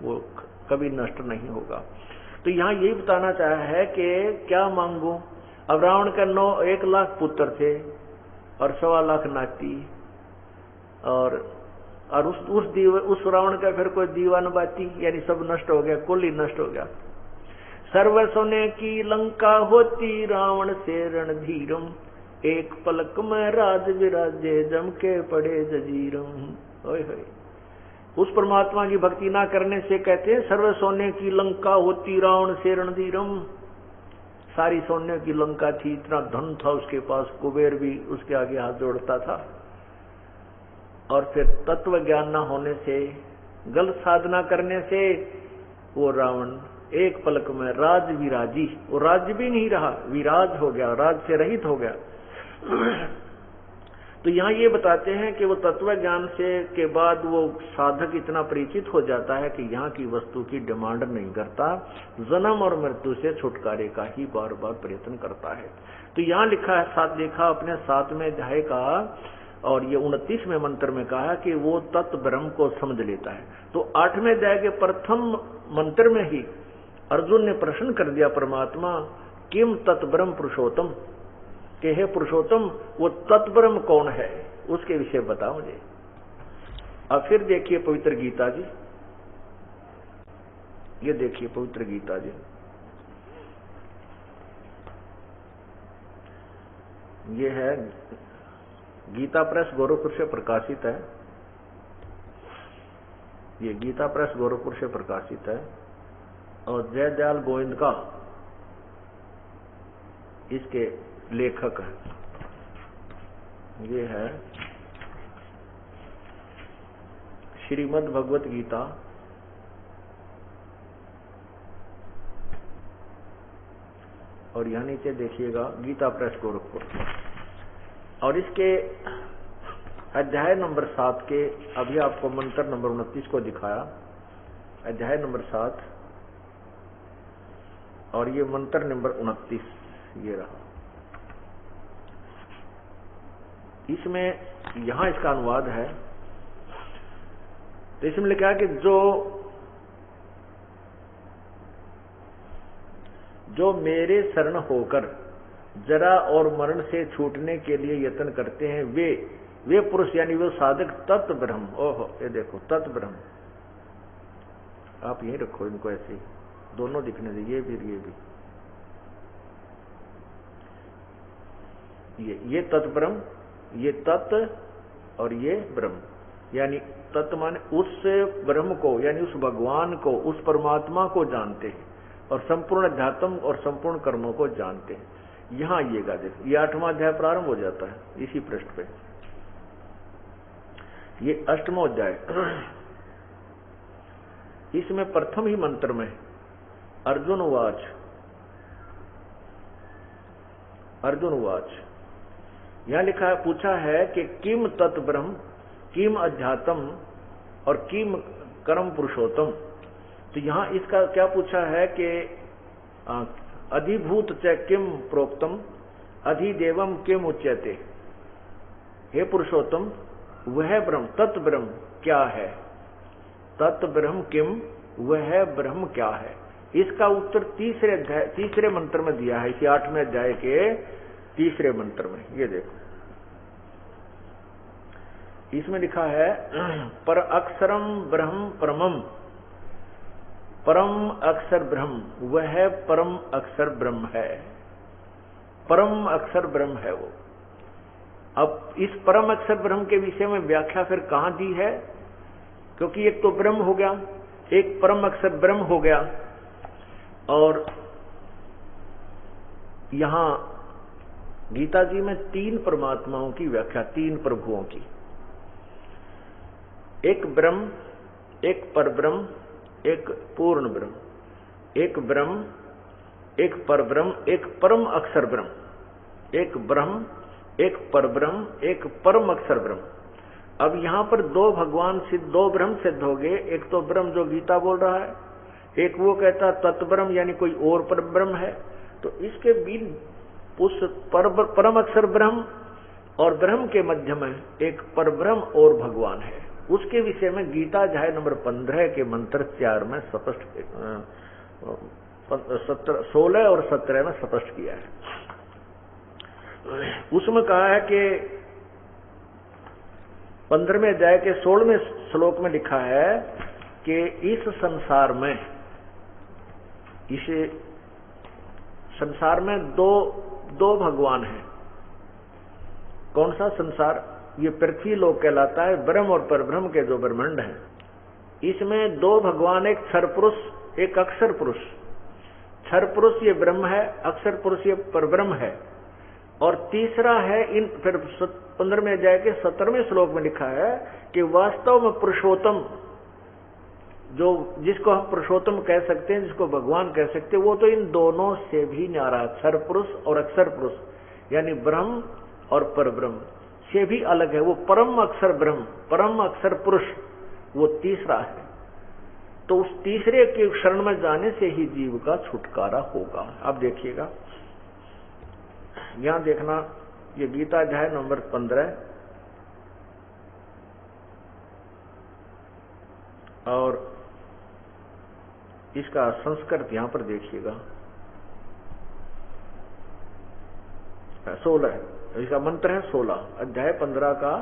वो कभी नष्ट नहीं होगा। तो यहाँ यही बताना चाहा है कि क्या मांगू। अब रावण का 1 लाख पुत्र थे और 1.25 लाख नाती, और उस रावण का फिर कोई दीवान बाती, यानी सब नष्ट हो गया, कुल ही नष्ट हो गया। सर्व सोने की लंका होती, रावण से रणधीरम, 1 पलक में राज विराजे, जम के पड़े जजीरम। ओए होए, उस परमात्मा की भक्ति ना करने से कहते हैं सर्व सोने की लंका होती, रावण से रणधीरम। सारी सोने की लंका थी, इतना धन था उसके पास, कुबेर भी उसके आगे हाथ जोड़ता था। और फिर तत्व ज्ञान न होने से, गलत साधना करने से वो रावण एक पलक में राज विराजी, वो राज्य भी नहीं रहा, विराज हो गया, राज से रहित हो गया। तो यहाँ ये बताते हैं कि वो तत्व ज्ञान से के बाद वो साधक इतना परिचित हो जाता है कि यहाँ की वस्तु की डिमांड नहीं करता, जन्म और मृत्यु से छुटकारे का ही बार बार प्रयत्न करता है। तो यहाँ लिखा है, साथ देखा अपने 7वें अध्याय का और ये 29वें मंत्र में कहा कि वो तत्व ब्रह्म को समझ लेता है। तो 8वें अध्याय के प्रथम मंत्र में ही अर्जुन ने प्रश्न कर दिया परमात्मा, किम तत् ब्रह्म पुरुषोत्तम, कि हे पुरुषोत्तम वो तत्ब्रह्म कौन है, उसके विषय बता मुझे। अब फिर देखिए पवित्र गीता जी, ये देखिए पवित्र गीता जी, ये है गीता प्रेस गोरखपुर से प्रकाशित है, ये गीता प्रेस गोरखपुर से प्रकाशित है और जय दयाल गोविंद का इसके लेखक है। ये है श्रीमद् भगवत गीता और यहां नीचे देखिएगा गीता प्रेस गोरखपुर, और इसके अध्याय नंबर 7 के अभी आपको मंत्र नंबर 29 को दिखाया, अध्याय नंबर 7 और ये मंत्र नंबर 29 ये रहा। इसमें यहां इसका अनुवाद है, तो इसमें लिखा है कि जो मेरे शरण होकर जरा और मरण से छूटने के लिए यत्न करते हैं वे पुरुष यानी वो साधक तत् ब्रह्म, ओहो ये देखो तत् ब्रह्म, आप यहीं रखो इनको ऐसे ही दोनों दिखने दे, ये भी ये तत् ब्रह्म, ये तत् और ये ब्रह्म, यानी तत् माने उस ब्रह्म को यानी उस भगवान को, उस परमात्मा को जानते हैं और संपूर्ण अध्यात्म और संपूर्ण कर्मों को जानते हैं। यहां आइएगा, देखो ये 8वां अध्याय प्रारंभ हो जाता है इसी पृष्ठ पे, ये 8वां अध्याय। इसमें प्रथम ही मंत्र में अर्जुन उवाच यहां लिखा है, पूछा है कि किम तत् ब्रह्म, किम अध्यात्म और किम कर्म पुरुषोत्तम। तो यहां इसका क्या पूछा है कि अधिभूत च किम प्रोक्तम अधिदेवम किम उच्यते, हे पुरुषोत्तम वह ब्रह्म तत् ब्रह्म क्या है, तत् ब्रह्म किम, वह ब्रह्म क्या है। इसका उत्तर तीसरे मंत्र में दिया है, इसी 8वें अध्याय के तीसरे मंत्र में। ये देखो इसमें लिखा है, पर अक्षरम ब्रह्म परमम, परम अक्षर ब्रह्म, वह परम अक्षर ब्रह्म है, परम अक्षर ब्रह्म है वो। अब इस परम अक्षर ब्रह्म के विषय में व्याख्या फिर कहां दी है, क्योंकि एक तो ब्रह्म हो गया, एक परम अक्षर ब्रह्म हो गया, और यहां गीता जी में 3 परमात्माओं की व्याख्या, 3 प्रभुओं की, एक ब्रह्म, एक परब्रह्म, एक पूर्ण ब्रह्म, एक ब्रह्म, एक परब्रह्म, एक परम अक्षर ब्रह्म, एक ब्रह्म, एक परब्रह्म, एक परम अक्षर ब्रह्म। अब यहां पर 2 भगवान सिद्ध, 2 ब्रह्म सिद्ध हो गए, एक तो ब्रह्म जो गीता बोल रहा है, एक वो कहता तत्ब्रह्म यानी कोई और परब्रह्म है। तो इसके बीच उस परम अक्षर ब्रह्म और ब्रह्म के मध्य में एक परब्रह्म और भगवान है, उसके विषय में गीता अध्याय नंबर 15 के मंत्र 4 में स्पष्ट, 16 और 17 में स्पष्ट किया है। उसमें कहा है कि 15वें अध्याय के 16वें श्लोक में लिखा है कि इस संसार में, इस संसार में दो भगवान हैं। कौन सा संसार? ये पृथ्वी लोक कहलाता है, ब्रह्म और परब्रह्म के जो ब्रह्मांड हैं। इसमें 2 भगवान, एक क्षर पुरुष, एक अक्षर पुरुष। क्षर पुरुष ये ब्रह्म है, अक्षर पुरुष ये परब्रह्म है। और तीसरा है, इन फिर 15वें अध्याय के 17वें श्लोक में लिखा है कि वास्तव में पुरुषोत्तम जो जिसको हम पुरुषोत्तम कह सकते हैं, जिसको भगवान कह सकते हैं, वो तो इन दोनों से भी न्यारा है। क्षर पुरुष और अक्षर पुरुष, यानी ब्रह्म और परब्रह्म से भी अलग है। वो परम अक्षर ब्रह्म, परम अक्षर पुरुष, वो तीसरा है। तो उस तीसरे के शरण में जाने से ही जीव का छुटकारा होगा। अब देखिएगा, यहां देखना, ये गीता अध्याय नंबर 15 और इसका संस्कृत यहां पर देखिएगा 16, इसका मंत्र है 16, अध्याय 15 का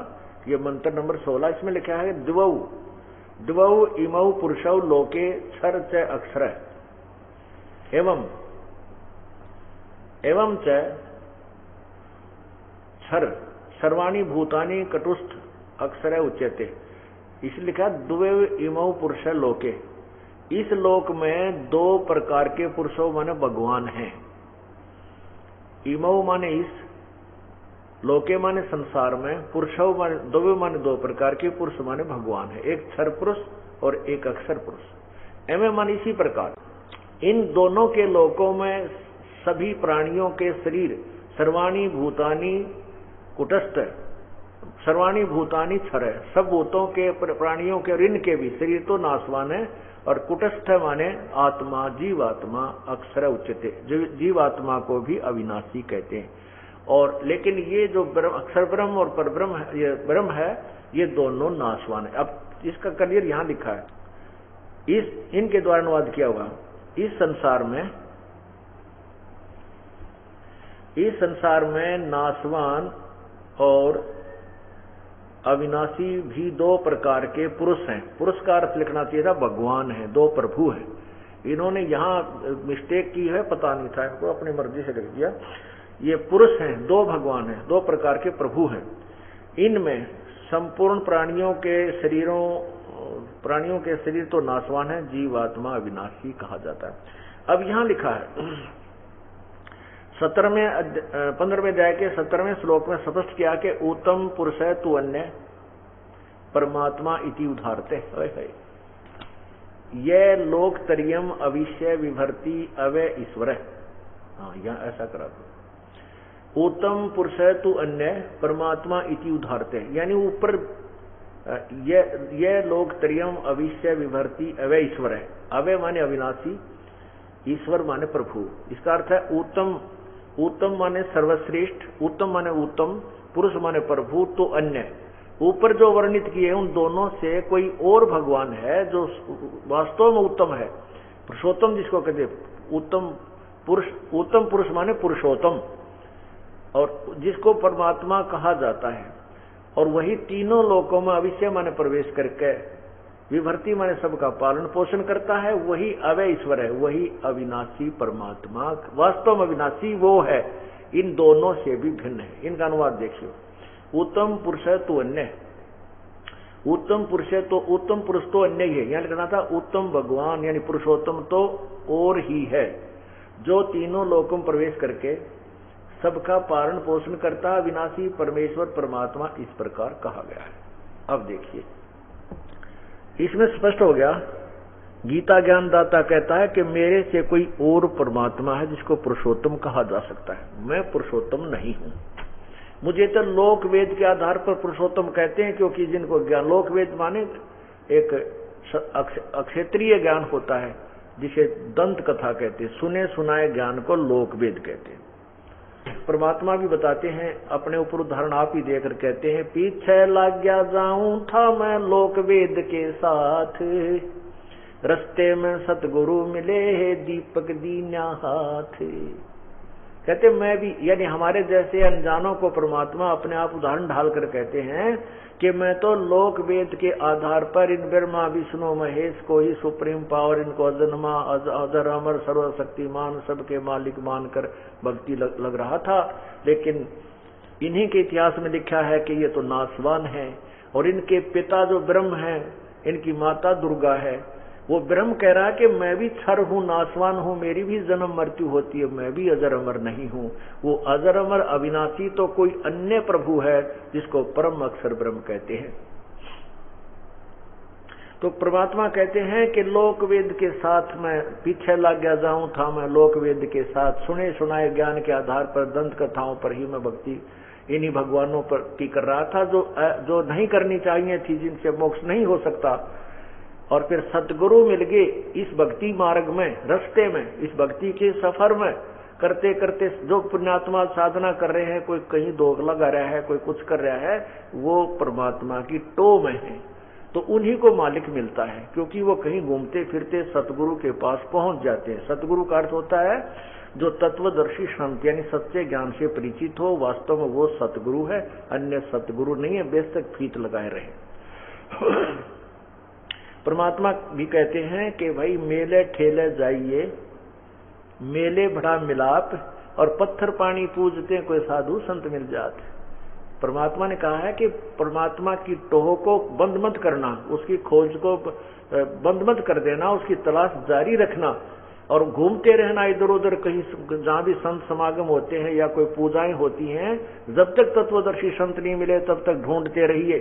ये मंत्र नंबर 16। इसमें लिखा है द्वौ इमौ पुरुषौ लोके क्षर च अक्षर एवं च क्षर सर्वाणि भूतानि कटुस्थ अक्षर उच्यते। इसलिए लिखा द्वौ इमौ पुरुष लोके, इस लोक में दो प्रकार के पुरुषों माने भगवान हैं। इमौ माने इस, लोके माने संसार में, पुरुषों माने दो, माने दो प्रकार के पुरुष माने भगवान है, एक क्षर पुरुष और एक अक्षर पुरुष। एवं माने इसी प्रकार इन दोनों के लोकों में सभी प्राणियों के शरीर सर्वाणि भूतानि कुटस्थ, सर्वाणि भूतानि क्षर है, सब भूतों के प्राणियों के, ऋण के भी शरीर तो नाशवान है, और कुटस्थ माने आत्मा, जीवात्मा अक्षर उच्यते, जीवात्मा को भी अविनाशी कहते हैं। और लेकिन ये जो अक्षर ब्रह्म और परब्रह्म है, ये ब्रह्म है, ये दोनों नाशवान है। अब इसका क्लियर यहां लिखा है, इस इनके द्वारा अनुवाद किया हुआ, इस संसार में नाशवान और अविनाशी भी दो प्रकार के पुरुष हैं। पुरुष का अर्थ लिखना चाहिए था भगवान है, दो प्रभु हैं। इन्होंने यहाँ मिस्टेक की है, पता नहीं था इनको, अपनी मर्जी से लिख दिया। ये पुरुष हैं, दो भगवान हैं, दो प्रकार के प्रभु हैं। इनमें संपूर्ण प्राणियों के शरीर तो नाशवान है, जीवात्मा अविनाशी कहा जाता है। अब यहाँ लिखा है 15वें अध्याय के 17वें श्लोक में स्पष्ट किया कि उत्तम पुरुष है तू अन्य परमात्मा इति उदाहरते। यह लोक तरियम अविश्य विभर्ति अवय ईश्वर है। हाँ, यहाँ ऐसा करा दो, उत्तम पुरुष है तू अन्य परमात्मा इति उदाहरते, यानी ऊपर यह लोक तरियम अविश्य विभर्ति अवय ईश्वर है। अवय माने अविनाशी, ईश्वर माने प्रभु। इसका अर्थ है उत्तम माने सर्वश्रेष्ठ, उत्तम माने उत्तम, पुरुष माने प्रभु, तो अन्य। ऊपर जो वर्णित किए उन दोनों से कोई और भगवान है जो वास्तव में उत्तम है, पुरुषोत्तम जिसको कहते हैं। उत्तम पुरुष माने पुरुषोत्तम, और जिसको परमात्मा कहा जाता है। और वही तीनों लोकों में अविश्य माने प्रवेश करके, विभर्ति माने सबका पालन पोषण करता है, वही अवय ईश्वर है, वही अविनाशी परमात्मा, वास्तव में अविनाशी वो है, इन दोनों से भी भिन्न है। इनका अनुवाद देखिए, उत्तम पुरुष है तो अन्य, उत्तम पुरुष है तो उत्तम पुरुष तो अन्य ही है। यहाँ लिखना था उत्तम भगवान यानी पुरुषोत्तम तो और ही है, जो तीनों लोकों में प्रवेश करके सबका पालन पोषण करता है, अविनाशी परमेश्वर परमात्मा इस प्रकार कहा गया है। अब देखिए, इसमें स्पष्ट हो गया, गीता ज्ञानदाता कहता है कि मेरे से कोई और परमात्मा है जिसको पुरुषोत्तम कहा जा सकता है। मैं पुरुषोत्तम नहीं हूं। मुझे तो लोक वेद के आधार पर पुरुषोत्तम कहते हैं, क्योंकि जिनको ज्ञान, लोक वेद माने एक अक्षेत्रीय ज्ञान होता है, जिसे दंत कथा कहते हैं, सुने सुनाए ज्ञान को लोक वेद कहते हैं। परमात्मा भी बताते हैं, अपने ऊपर उदाहरण आप ही देकर कहते हैं, पीछे लग गया जाऊं था मैं लोक वेद के साथ, रस्ते में सतगुरु मिले है दीपक दीना हाथ। कहते मैं भी, यानी हमारे जैसे अनजानों को परमात्मा अपने आप उदाहरण ढालकर कहते हैं कि मैं तो लोक वेद के आधार पर इन ब्रह्मा विष्णु महेश को ही सुप्रीम पावर, इनको अजन्मा अजर अमर सर्वशक्तिमान सबके मालिक मानकर भक्ति लग रहा था। लेकिन इन्हीं के इतिहास में लिखा है कि ये तो नाशवान है, और इनके पिता जो ब्रह्म है, इनकी माता दुर्गा है, वो ब्रह्म कह रहा है कि मैं भी क्षर हूं, नाशवान हूं, मेरी भी जन्म मृत्यु होती है, मैं भी अजर अमर नहीं हूं। वो अजर अमर अविनाशी तो कोई अन्य प्रभु है जिसको परम अक्षर ब्रह्म कहते हैं। तो परमात्मा कहते हैं कि लोक वेद के साथ मैं पीछे लग गया जाऊं था, मैं लोक वेद के साथ सुने सुनाए ज्ञान के आधार पर दंत कथाओं पर ही मैं भक्ति इन्हीं भगवानों पर की कर रहा था जो नहीं करनी चाहिए थी, जिनसे मोक्ष नहीं हो सकता। और फिर सतगुरु मिल गए इस भक्ति मार्ग में, रास्ते में, इस भक्ति के सफर में करते करते जो पुण्यात्मा साधना कर रहे हैं, कोई कहीं दोग लगा रहा है, कोई कुछ कर रहा है, वो परमात्मा की टो में है, तो उन्हीं को मालिक मिलता है, क्योंकि वो कहीं घूमते फिरते सतगुरु के पास पहुंच जाते हैं। सतगुरु का अर्थ होता है जो तत्वदर्शी संत, यानी सच्चे ज्ञान से परिचित हो, वास्तव में वो सतगुरु है, अन्य सतगुरु नहीं है, बेशक फीत लगाए रहे। परमात्मा भी कहते हैं कि भाई मेले ठेले जाइए, मेले भड़ा मिलाप, और पत्थर पानी पूजते कोई साधु संत मिल जाते। परमात्मा ने कहा है कि परमात्मा की टोह को बंद मत करना, उसकी खोज को बंद मत कर देना, उसकी तलाश जारी रखना, और घूमते रहना इधर उधर, कहीं जहां भी संत समागम होते हैं या कोई पूजाएं होती हैं, जब तक तत्वदर्शी संत नहीं मिले तब तक ढूंढते रहिए,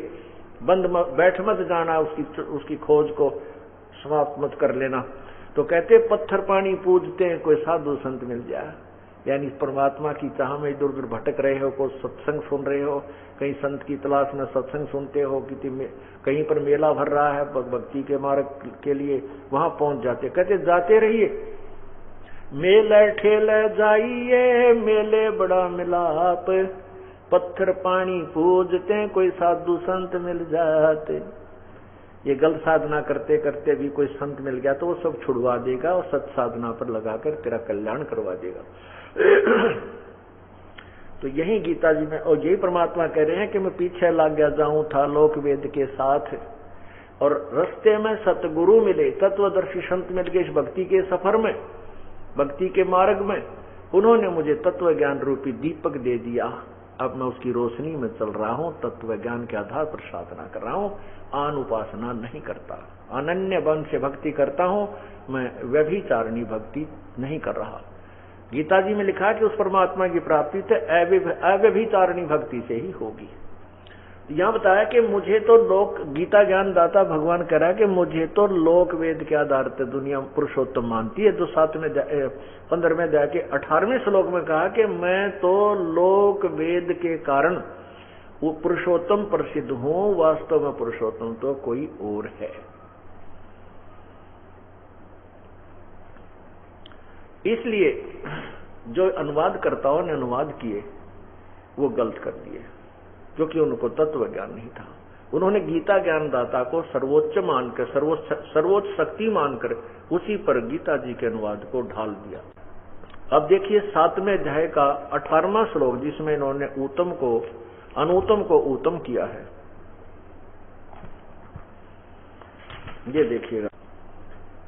बैठ मत जाना, उसकी खोज को समाप्त मत कर लेना। तो कहते पत्थर पानी पूजते हैं कोई साधु संत मिल जाए, यानी परमात्मा की चाह में इधर उधर भटक रहे हो, कोई सत्संग सुन रहे हो, कहीं संत की तलाश में सत्संग सुनते हो, कहीं पर मेला भर रहा है भक्ति के मार्ग के लिए, वहां पहुंच जाते। कहते जाते रहिए, मेले ठेले जाइए, मेले बड़ा मिलाप, पत्थर पानी पूजते कोई साधु संत मिल जाते। ये गलत साधना करते करते भी कोई संत मिल गया तो वो सब छुड़वा देगा और सत साधना पर लगाकर तेरा कल्याण करवा देगा। तो यही गीता जी में, और यही परमात्मा कह रहे हैं कि मैं पीछे लग गया जाऊं था लोक वेद के साथ, और रास्ते में सतगुरु मिले, तत्वदर्शी संत मिल गए इस भक्ति के सफर में, भक्ति के मार्ग में। उन्होंने मुझे तत्व ज्ञान रूपी दीपक दे दिया, अब मैं उसकी रोशनी में चल रहा हूं, तत्व ज्ञान के आधार पर साधना कर रहा हूं, आन उपासना नहीं करता, अनन्य बन से भक्ति करता हूं, मैं व्यभिचारिणी भक्ति नहीं कर रहा। गीता जी में लिखा है कि उस परमात्मा की प्राप्ति तो अव्यभिचारिणी भक्ति से ही होगी। यहाँ बताया कि मुझे तो लोक, गीता ज्ञान दाता भगवान कह रहा है कि मुझे तो लोक वेद के आधार पर दुनिया पुरुषोत्तम मानती है। जो 15वें अध्याय के 18वें श्लोक में कहा कि मैं तो लोक वेद के कारण वो पुरुषोत्तम प्रसिद्ध हूं, वास्तव में पुरुषोत्तम तो कोई और है। इसलिए जो अनुवादकर्ताओं ने अनुवाद किए वो गलत कर दिए, क्योंकि उनको तत्व ज्ञान नहीं था। उन्होंने गीता ज्ञान दाता को सर्वोच्च मानकर, सर्वोच्च शक्ति मानकर उसी पर गीता जी के अनुवाद को ढाल दिया। अब देखिए 7वें अध्याय का 18वां श्लोक, जिसमें इन्होंने उत्तम को अनुत्तम को उत्तम किया है। ये देखिएगा,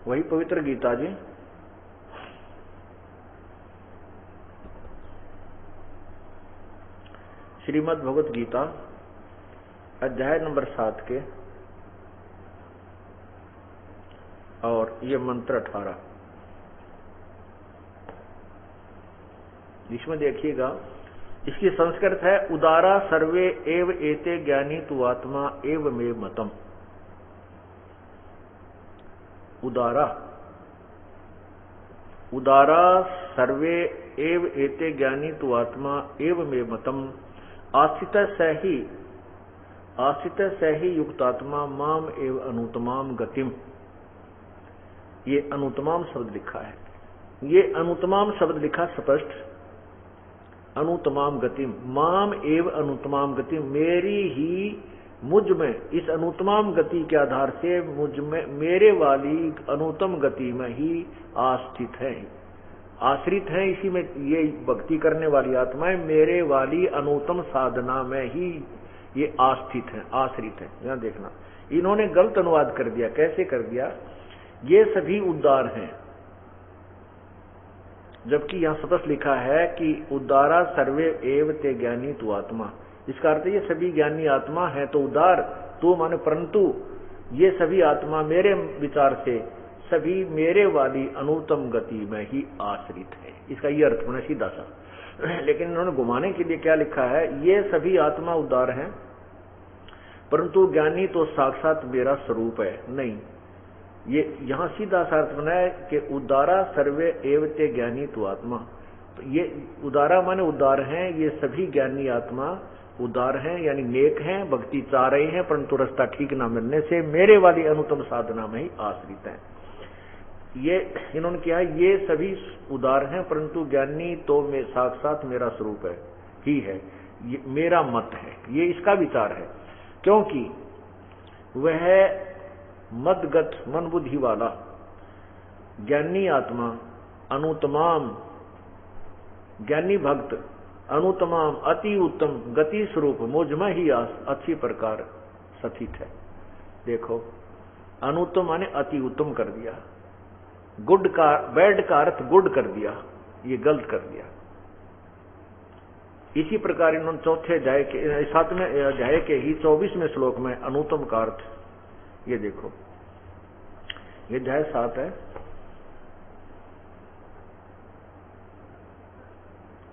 वही पवित्र गीता जी, श्रीमद् भगवत गीता अध्याय नंबर 7 के, और ये मंत्र 18, इसमें देखिएगा, इसकी संस्कृत है उदारा सर्वे एव एते ज्ञानी तु आत्मा एव मे मतम। उदारा सर्वे एव एते ज्ञानी तु आत्मा एव मे मतम, आश्रित सही युक्तात्मा माम एव अनुतमाम गतिम। ये अनुतमाम शब्द लिखा है, ये अनुतमाम शब्द लिखा स्पष्ट, अनुतमाम गतिम, माम एव अनुतमाम गतिम, मेरी ही मुझ में, इस अनुतमाम गति के आधार से मुझ में, मेरे वाली अनुतम गति में ही आश्रित है, आश्रित है। इसी में ये भक्ति करने वाली आत्माएं मेरे वाली अनुतम साधना में ही ये आश्रित है। यहां देखना, इन्होंने गलत अनुवाद कर दिया। कैसे कर दिया? ये सभी उद्धार हैं, जबकि यहां स्पष्ट लिखा है कि उद्धारा सर्वे एव ते ज्ञानी तु आत्मा। इसका अर्थ ये सभी ज्ञानी आत्मा है, तो उदार तो माने परंतु ये सभी आत्मा मेरे विचार से सभी मेरे वाली अनुत्तम गति में ही आश्रित है। इसका ये अर्थ होना सीधा सा। लेकिन इन्होंने घुमाने के लिए क्या लिखा है, ये सभी आत्मा उदार हैं, परंतु ज्ञानी तो साक्षात मेरा स्वरूप है। नहीं, ये यहां सीधा अर्थ बनाया कि उदारा सर्वे एवते ज्ञानी तु आत्मा। तो ये उदारा माने उदार हैं, ये सभी ज्ञानी आत्मा उदार हैं, यानी नेक हैं, भक्ति चाह रहे हैं, परंतु रास्ता ठीक ना मिलने से मेरे वाली अनुत्तम साधना में ही आश्रित हैं। ये इन्होंने किया, ये सभी उदार हैं, परंतु ज्ञानी तो में साक्षात मेरा स्वरूप है ही है, ये मेरा मत है, ये इसका विचार है। क्योंकि वह मदगत मन बुद्धि वाला ज्ञानी आत्मा अनुत्तमाम ज्ञानी भक्त अनुत्तमाम अति उत्तम गति स्वरूप मुझमें ही अच्छी प्रकार स्थित है। देखो, अनुत्तम माने अति उत्तम कर दिया, गुड का बैड का अर्थ गुड कर दिया, ये गलत कर दिया। इसी प्रकार इन्होंने चौथे अध्याय के 7वें अध्याय के ही 24वें श्लोक में अनुत्तम का अर्थ, ये देखो, ये अध्याय 7 है,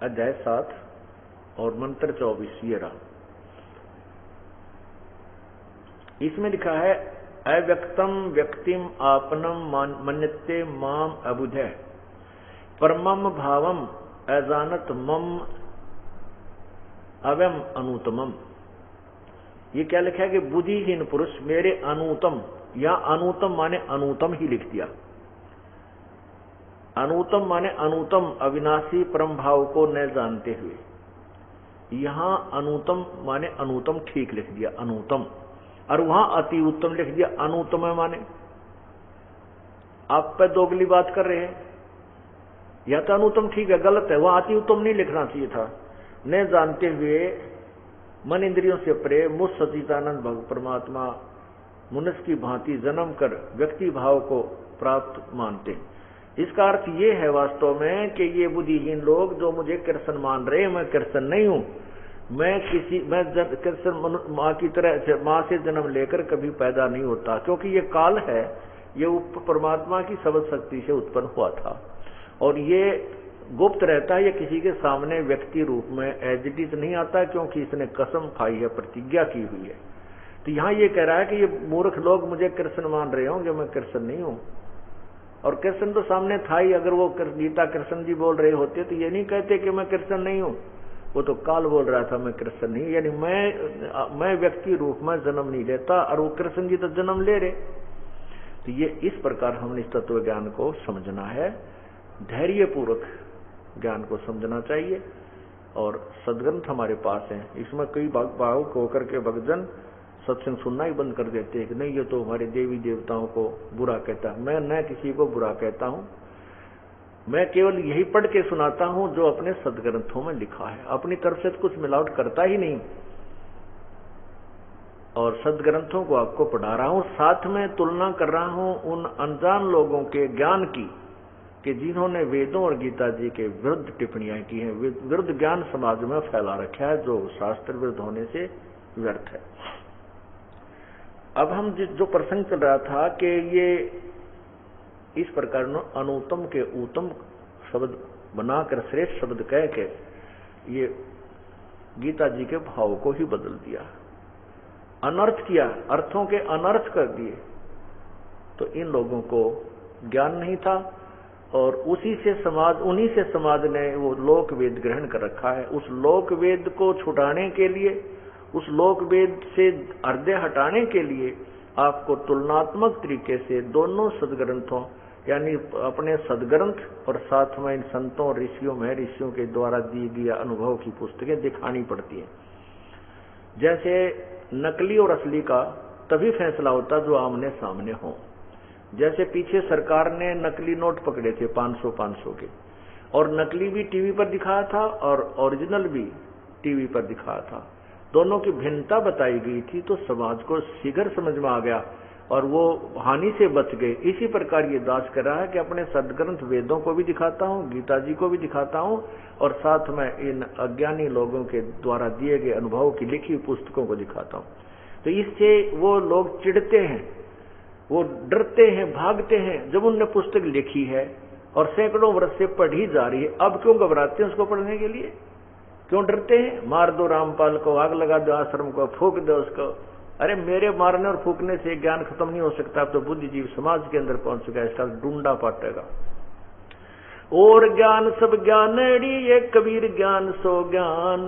अध्याय 7 और मंत्र 24 ये रहा। इसमें लिखा है अव्यक्तम व्यक्तिम आपनम मन्यते माम अबुधे परमम भावम अजानत मम अवम अनुतमम। ये क्या लिखा है कि बुद्धिहीन पुरुष मेरे अनुतम, या अनुतम माने अनुतम ही लिख दिया। अनुतम माने अनुतम अविनाशी परम भाव को न जानते हुए, यहां अनुतम माने अनुतम ठीक लिख दिया, अनुतम, और वहां अति उत्तम लिख दिया अनुतम माने। आप पे दोगली बात कर रहे हैं, या तो अनुतम ठीक है, गलत है, वहां अति उत्तम नहीं लिखना चाहिए था। न जानते हुए मन इंद्रियों से परे मुझ सचिदानंद भगवान परमात्मा मनुष्य की भांति जन्म कर व्यक्ति भाव को प्राप्त मानते हैं। इसका अर्थ ये है वास्तव में कि ये बुद्धिहीन लोग जो मुझे कृष्ण मान रहे हैं, मैं कृष्ण नहीं हूं, मैं कृष्ण माँ की तरह माँ से जन्म लेकर कभी पैदा नहीं होता, क्योंकि ये काल है, ये परमात्मा की शब्द शक्ति से उत्पन्न हुआ था और ये गुप्त रहता है, ये किसी के सामने व्यक्ति रूप में एज इट इज नहीं आता, क्योंकि इसने कसम खाई है, प्रतिज्ञा की हुई है। तो यहाँ ये कह रहा है कि ये मूर्ख लोग मुझे कृष्ण मान रहे होंगे, मैं कृष्ण नहीं हूं, और कृष्ण तो सामने था ही। अगर वो गीता कृष्ण जी बोल रहे होते तो ये नहीं कहते कि मैं कृष्ण नहीं हूं, वो तो काल बोल रहा था मैं कृष्ण नहीं, यानी मैं व्यक्ति रूप में जन्म नहीं लेता, और वो कृष्ण जी तो जन्म ले रहे। तो ये इस प्रकार हमने इस तत्व ज्ञान को समझना है, धैर्य पूर्वक ज्ञान को समझना चाहिए। और सदग्रंथ हमारे पास हैं, इसमें कई भावुक होकर के भक्तजन सत्संग सुनना ही बंद कर देते हैं कि नहीं ये तो हमारे देवी देवताओं को बुरा कहता है। मैं न किसी को बुरा कहता हूं, मैं केवल यही पढ़ के सुनाता हूं जो अपने सदग्रंथों में लिखा है, अपनी तरफ से कुछ मिलावट करता ही नहीं, और सदग्रंथों को आपको पढ़ा रहा हूं। साथ में तुलना कर रहा हूं उन अनजान लोगों के ज्ञान की कि जिन्होंने वेदों और गीता जी के विरुद्ध टिप्पणियां की हैं, विरुद्ध ज्ञान समाज में फैला रखा है, जो शास्त्र विरुद्ध होने से व्यर्थ है। अब हम जो प्रसंग चल रहा था कि ये इस प्रकार अनुत्तम के उत्तम शब्द बनाकर श्रेष्ठ शब्द कह के ये गीता जी के भाव को ही बदल दिया, अनर्थ किया, अर्थों के अनर्थ कर दिए। तो इन लोगों को ज्ञान नहीं था, और उन्हीं से समाज ने वो लोक वेद ग्रहण कर रखा है। उस लोक वेद को छुटाने के लिए, उस लोक वेद से हृदय हटाने के लिए आपको तुलनात्मक तरीके से दोनों सदग्रंथों, यानी अपने सदग्रंथ और साथ में इन संतों और ऋषियों के द्वारा दी गई अनुभव की पुस्तकें दिखानी पड़ती है। जैसे नकली और असली का तभी फैसला होता जो आमने सामने हो। जैसे पीछे सरकार ने नकली नोट पकड़े थे 500 के, और नकली भी टीवी पर दिखाया था और ओरिजिनल भी टीवी पर दिखाया था, दोनों की भिन्नता बताई गई थी, तो समाज को शीघ्र समझ में आ गया और वो हानि से बच गए। इसी प्रकार ये दास कर रहा है कि अपने सदग्रंथ वेदों को भी दिखाता हूँ, गीता जी को भी दिखाता हूँ, और साथ में इन अज्ञानी लोगों के द्वारा दिए गए अनुभव की लिखी पुस्तकों को दिखाता हूँ। तो इससे वो लोग चिढ़ते हैं, वो डरते हैं, भागते हैं। जब उनने पुस्तक लिखी है और सैकड़ों वर्ष से पढ़ी जा रही है, अब क्यों घबराते हैं उसको पढ़ने के लिए? क्यों डरते हैं? मार दो रामपाल को, आग लगा दो आश्रम को, फूंक दो उसको, अरे मेरे मारने और फूकने से ज्ञान खत्म नहीं हो सकता। अब तो बुद्धिजीवी समाज के अंदर पहुंच चुका है, इसका ढूंढा पाटेगा। और ज्ञान सब ज्ञानड़ी, ये कबीर ज्ञान सो ज्ञान,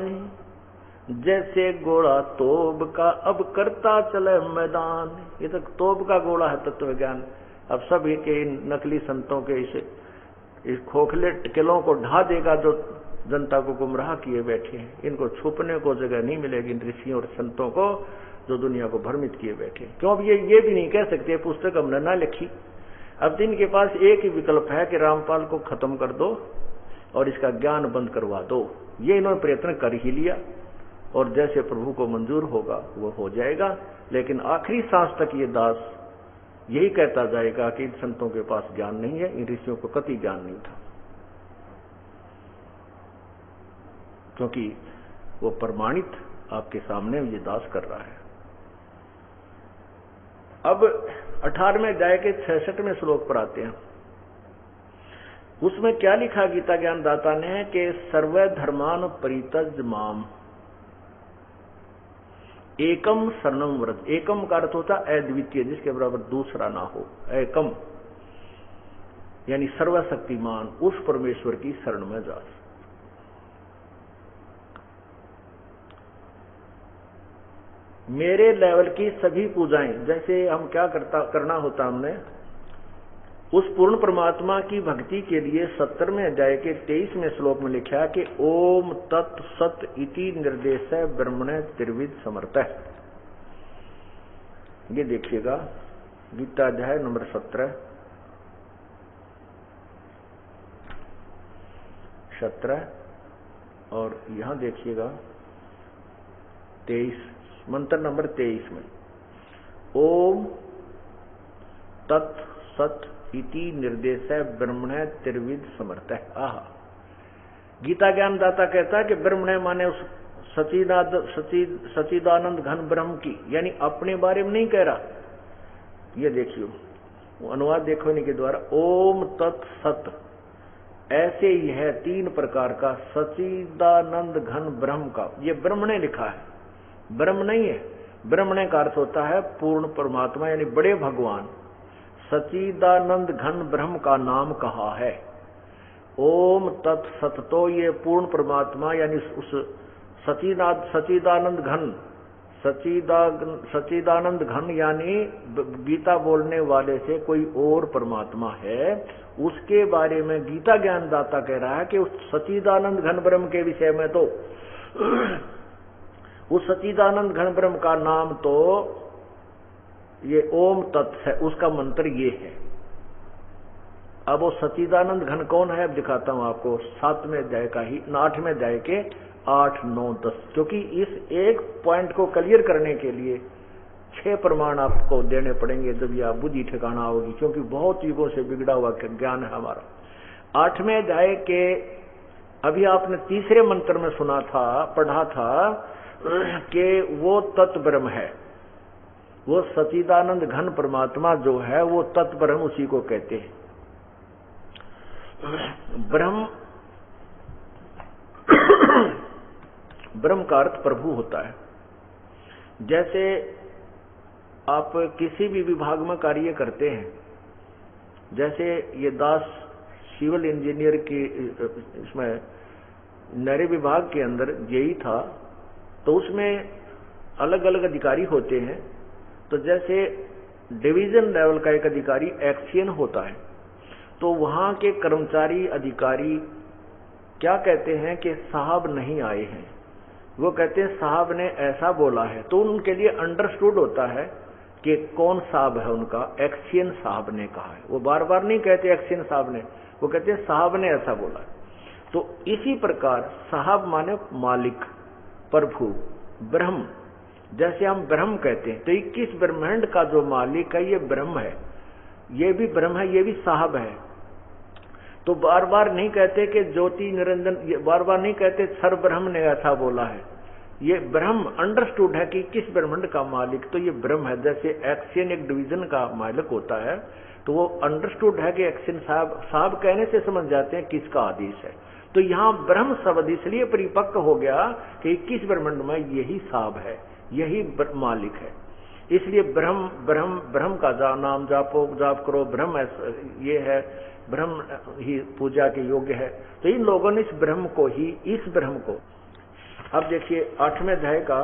जैसे गोला तोब का अब करता चले मैदान। ये तो तोब का गोला है तत्व ज्ञान। अब सब के नकली संतों के इस खोखले किलों को ढा देगा जो जनता को गुमराह किए बैठे हैं। इनको छुपने को जगह नहीं मिलेगी इन ऋषियों और संतों को जो दुनिया को भ्रमित किए बैठे हैं। क्यों? अब ये भी नहीं कह सकते पुस्तक हमने ना लिखी। अब इनके पास एक ही विकल्प है कि रामपाल को खत्म कर दो और इसका ज्ञान बंद करवा दो। ये इन्होंने प्रयत्न कर ही लिया और जैसे प्रभु को मंजूर होगा वो हो जाएगा। लेकिन आखिरी सांस तक ये दास यही कहता जाएगा कि इन संतों के पास ज्ञान नहीं है, इन ऋषियों को कति ज्ञान नहीं था, क्योंकि वो प्रमाणित आपके सामने ये दास कर रहा है। अब 18वें अध्याय के 66वें श्लोक पर आते हैं। उसमें क्या लिखा गीता ज्ञान दाता ने कि सर्व धर्मान परित्यज माम एकम शरणम व्रज। एकम का अर्थ होता अद्वितीय, जिसके बराबर दूसरा ना हो। एकम यानी सर्वशक्तिमान, उस परमेश्वर की शरण में जा। मेरे लेवल की सभी पूजाएं, जैसे हम क्या करना होता हमने उस पूर्ण परमात्मा की भक्ति के लिए 17वें अध्याय के 23वें श्लोक में लिखा कि ओम तत् सत इति निर्देश ब्रह्मणे त्रिविध समर्थ। ये देखिएगा गीता अध्याय नंबर 17 और यहां देखिएगा 23 मंत्र नंबर 23 में ओम तत् सत इति निर्देश ब्रह्मणे त्रिविध समर्थ। आह, गीता ज्ञान दाता कहता है कि ब्रह्मणे माने उस सच्चिदानंद घन ब्रह्म की, यानी अपने बारे में नहीं कह रहा। ये देखियो वो अनुवाद देखो इनके द्वारा। ओम तत् सत, ऐसे ही है 3 प्रकार का सच्चिदानंद घन ब्रह्म का। ये ब्रह्म ने लिखा है, ब्रह्म नहीं है। ब्रह्मणे का अर्थ होता है पूर्ण परमात्मा, यानी बड़े भगवान। सच्चिदानंद घन ब्रह्म का नाम कहा है ओम तत् सत। तो ये पूर्ण परमात्मा यानी उस सच्चिदानंद घन, सच्चिदानंद घन यानी गीता बोलने वाले से कोई और परमात्मा है, उसके बारे में गीता ज्ञान दाता कह रहा है कि उस सच्चिदानंद घन ब्रह्म के विषय में तो उस सच्चिदानंद घन ब्रह्म का नाम तो ये ओम तत् है, उसका मंत्र ये है। अब वो सच्चिदानंद घन कौन है अब दिखाता हूं आपको 7वें अध्याय का ही 8वें अध्याय के 8, 9, 10। क्योंकि इस एक पॉइंट को क्लियर करने के लिए 6 प्रमाण आपको देने पड़ेंगे जब यह बुद्धि ठिकाना होगी, क्योंकि बहुत युगों से बिगड़ा हुआ ज्ञान है हमारा। 8वें अध्याय के अभी आपने 3रे मंत्र में सुना था, पढ़ा था कि वो तत्व ब्रह्म है, वो सच्चिदानंद घन परमात्मा जो है वो तत्व ब्रह्म उसी को कहते हैं। ब्रह्म ब्रह्म का अर्थ प्रभु होता है। जैसे आप किसी भी विभाग में कार्य करते हैं, जैसे ये दास सिविल इंजीनियर की इसमें नरे विभाग के अंदर जेई था, तो उसमें अलग अलग अधिकारी होते हैं। तो जैसे डिवीजन लेवल का एक अधिकारी एक्सियन होता है, तो वहां के कर्मचारी अधिकारी क्या कहते हैं कि साहब नहीं आए हैं, वो कहते हैं साहब ने ऐसा बोला है। तो उनके लिए अंडरस्टूड होता है कि कौन साहब है उनका, एक्सियन साहब ने कहा है। वो बार बार नहीं कहते एक्सियन साहब ने, वो कहते हैं साहब ने ऐसा बोला है। तो इसी प्रकार साहब माने मालिक, प्रभु, ब्रह्म। जैसे हम ब्रह्म कहते हैं तो 21 ब्रह्मांड का जो मालिक है ये ब्रह्म है, ये भी ब्रह्म है, ये भी साहब है। तो बार बार नहीं कहते कि ज्योति निरंजन, ये बार बार नहीं कहते सर ब्रह्म ने ऐसा बोला है। ये ब्रह्म अंडरस्टूड है कि किस ब्रह्मांड का मालिक, तो ये ब्रह्म है। जैसे एक्सियन एक डिवीजन का मालिक होता है, तो वो अंडरस्टूड है कि एक्सियन साहब कहने से समझ जाते हैं किसका आदेश है। तो यहाँ ब्रह्म शब्द इसलिए परिपक्व हो गया कि 21 ब्रह्मांड में यही साहब है, यही मालिक है। इसलिए ब्रह्म ब्रह्म ब्रह्म का नाम जापो, जाप करो, ब्रह्म ये है, ब्रह्म ही पूजा के योग्य है। तो इन लोगों ने इस ब्रह्म को, अब देखिए 8वें अध्याय का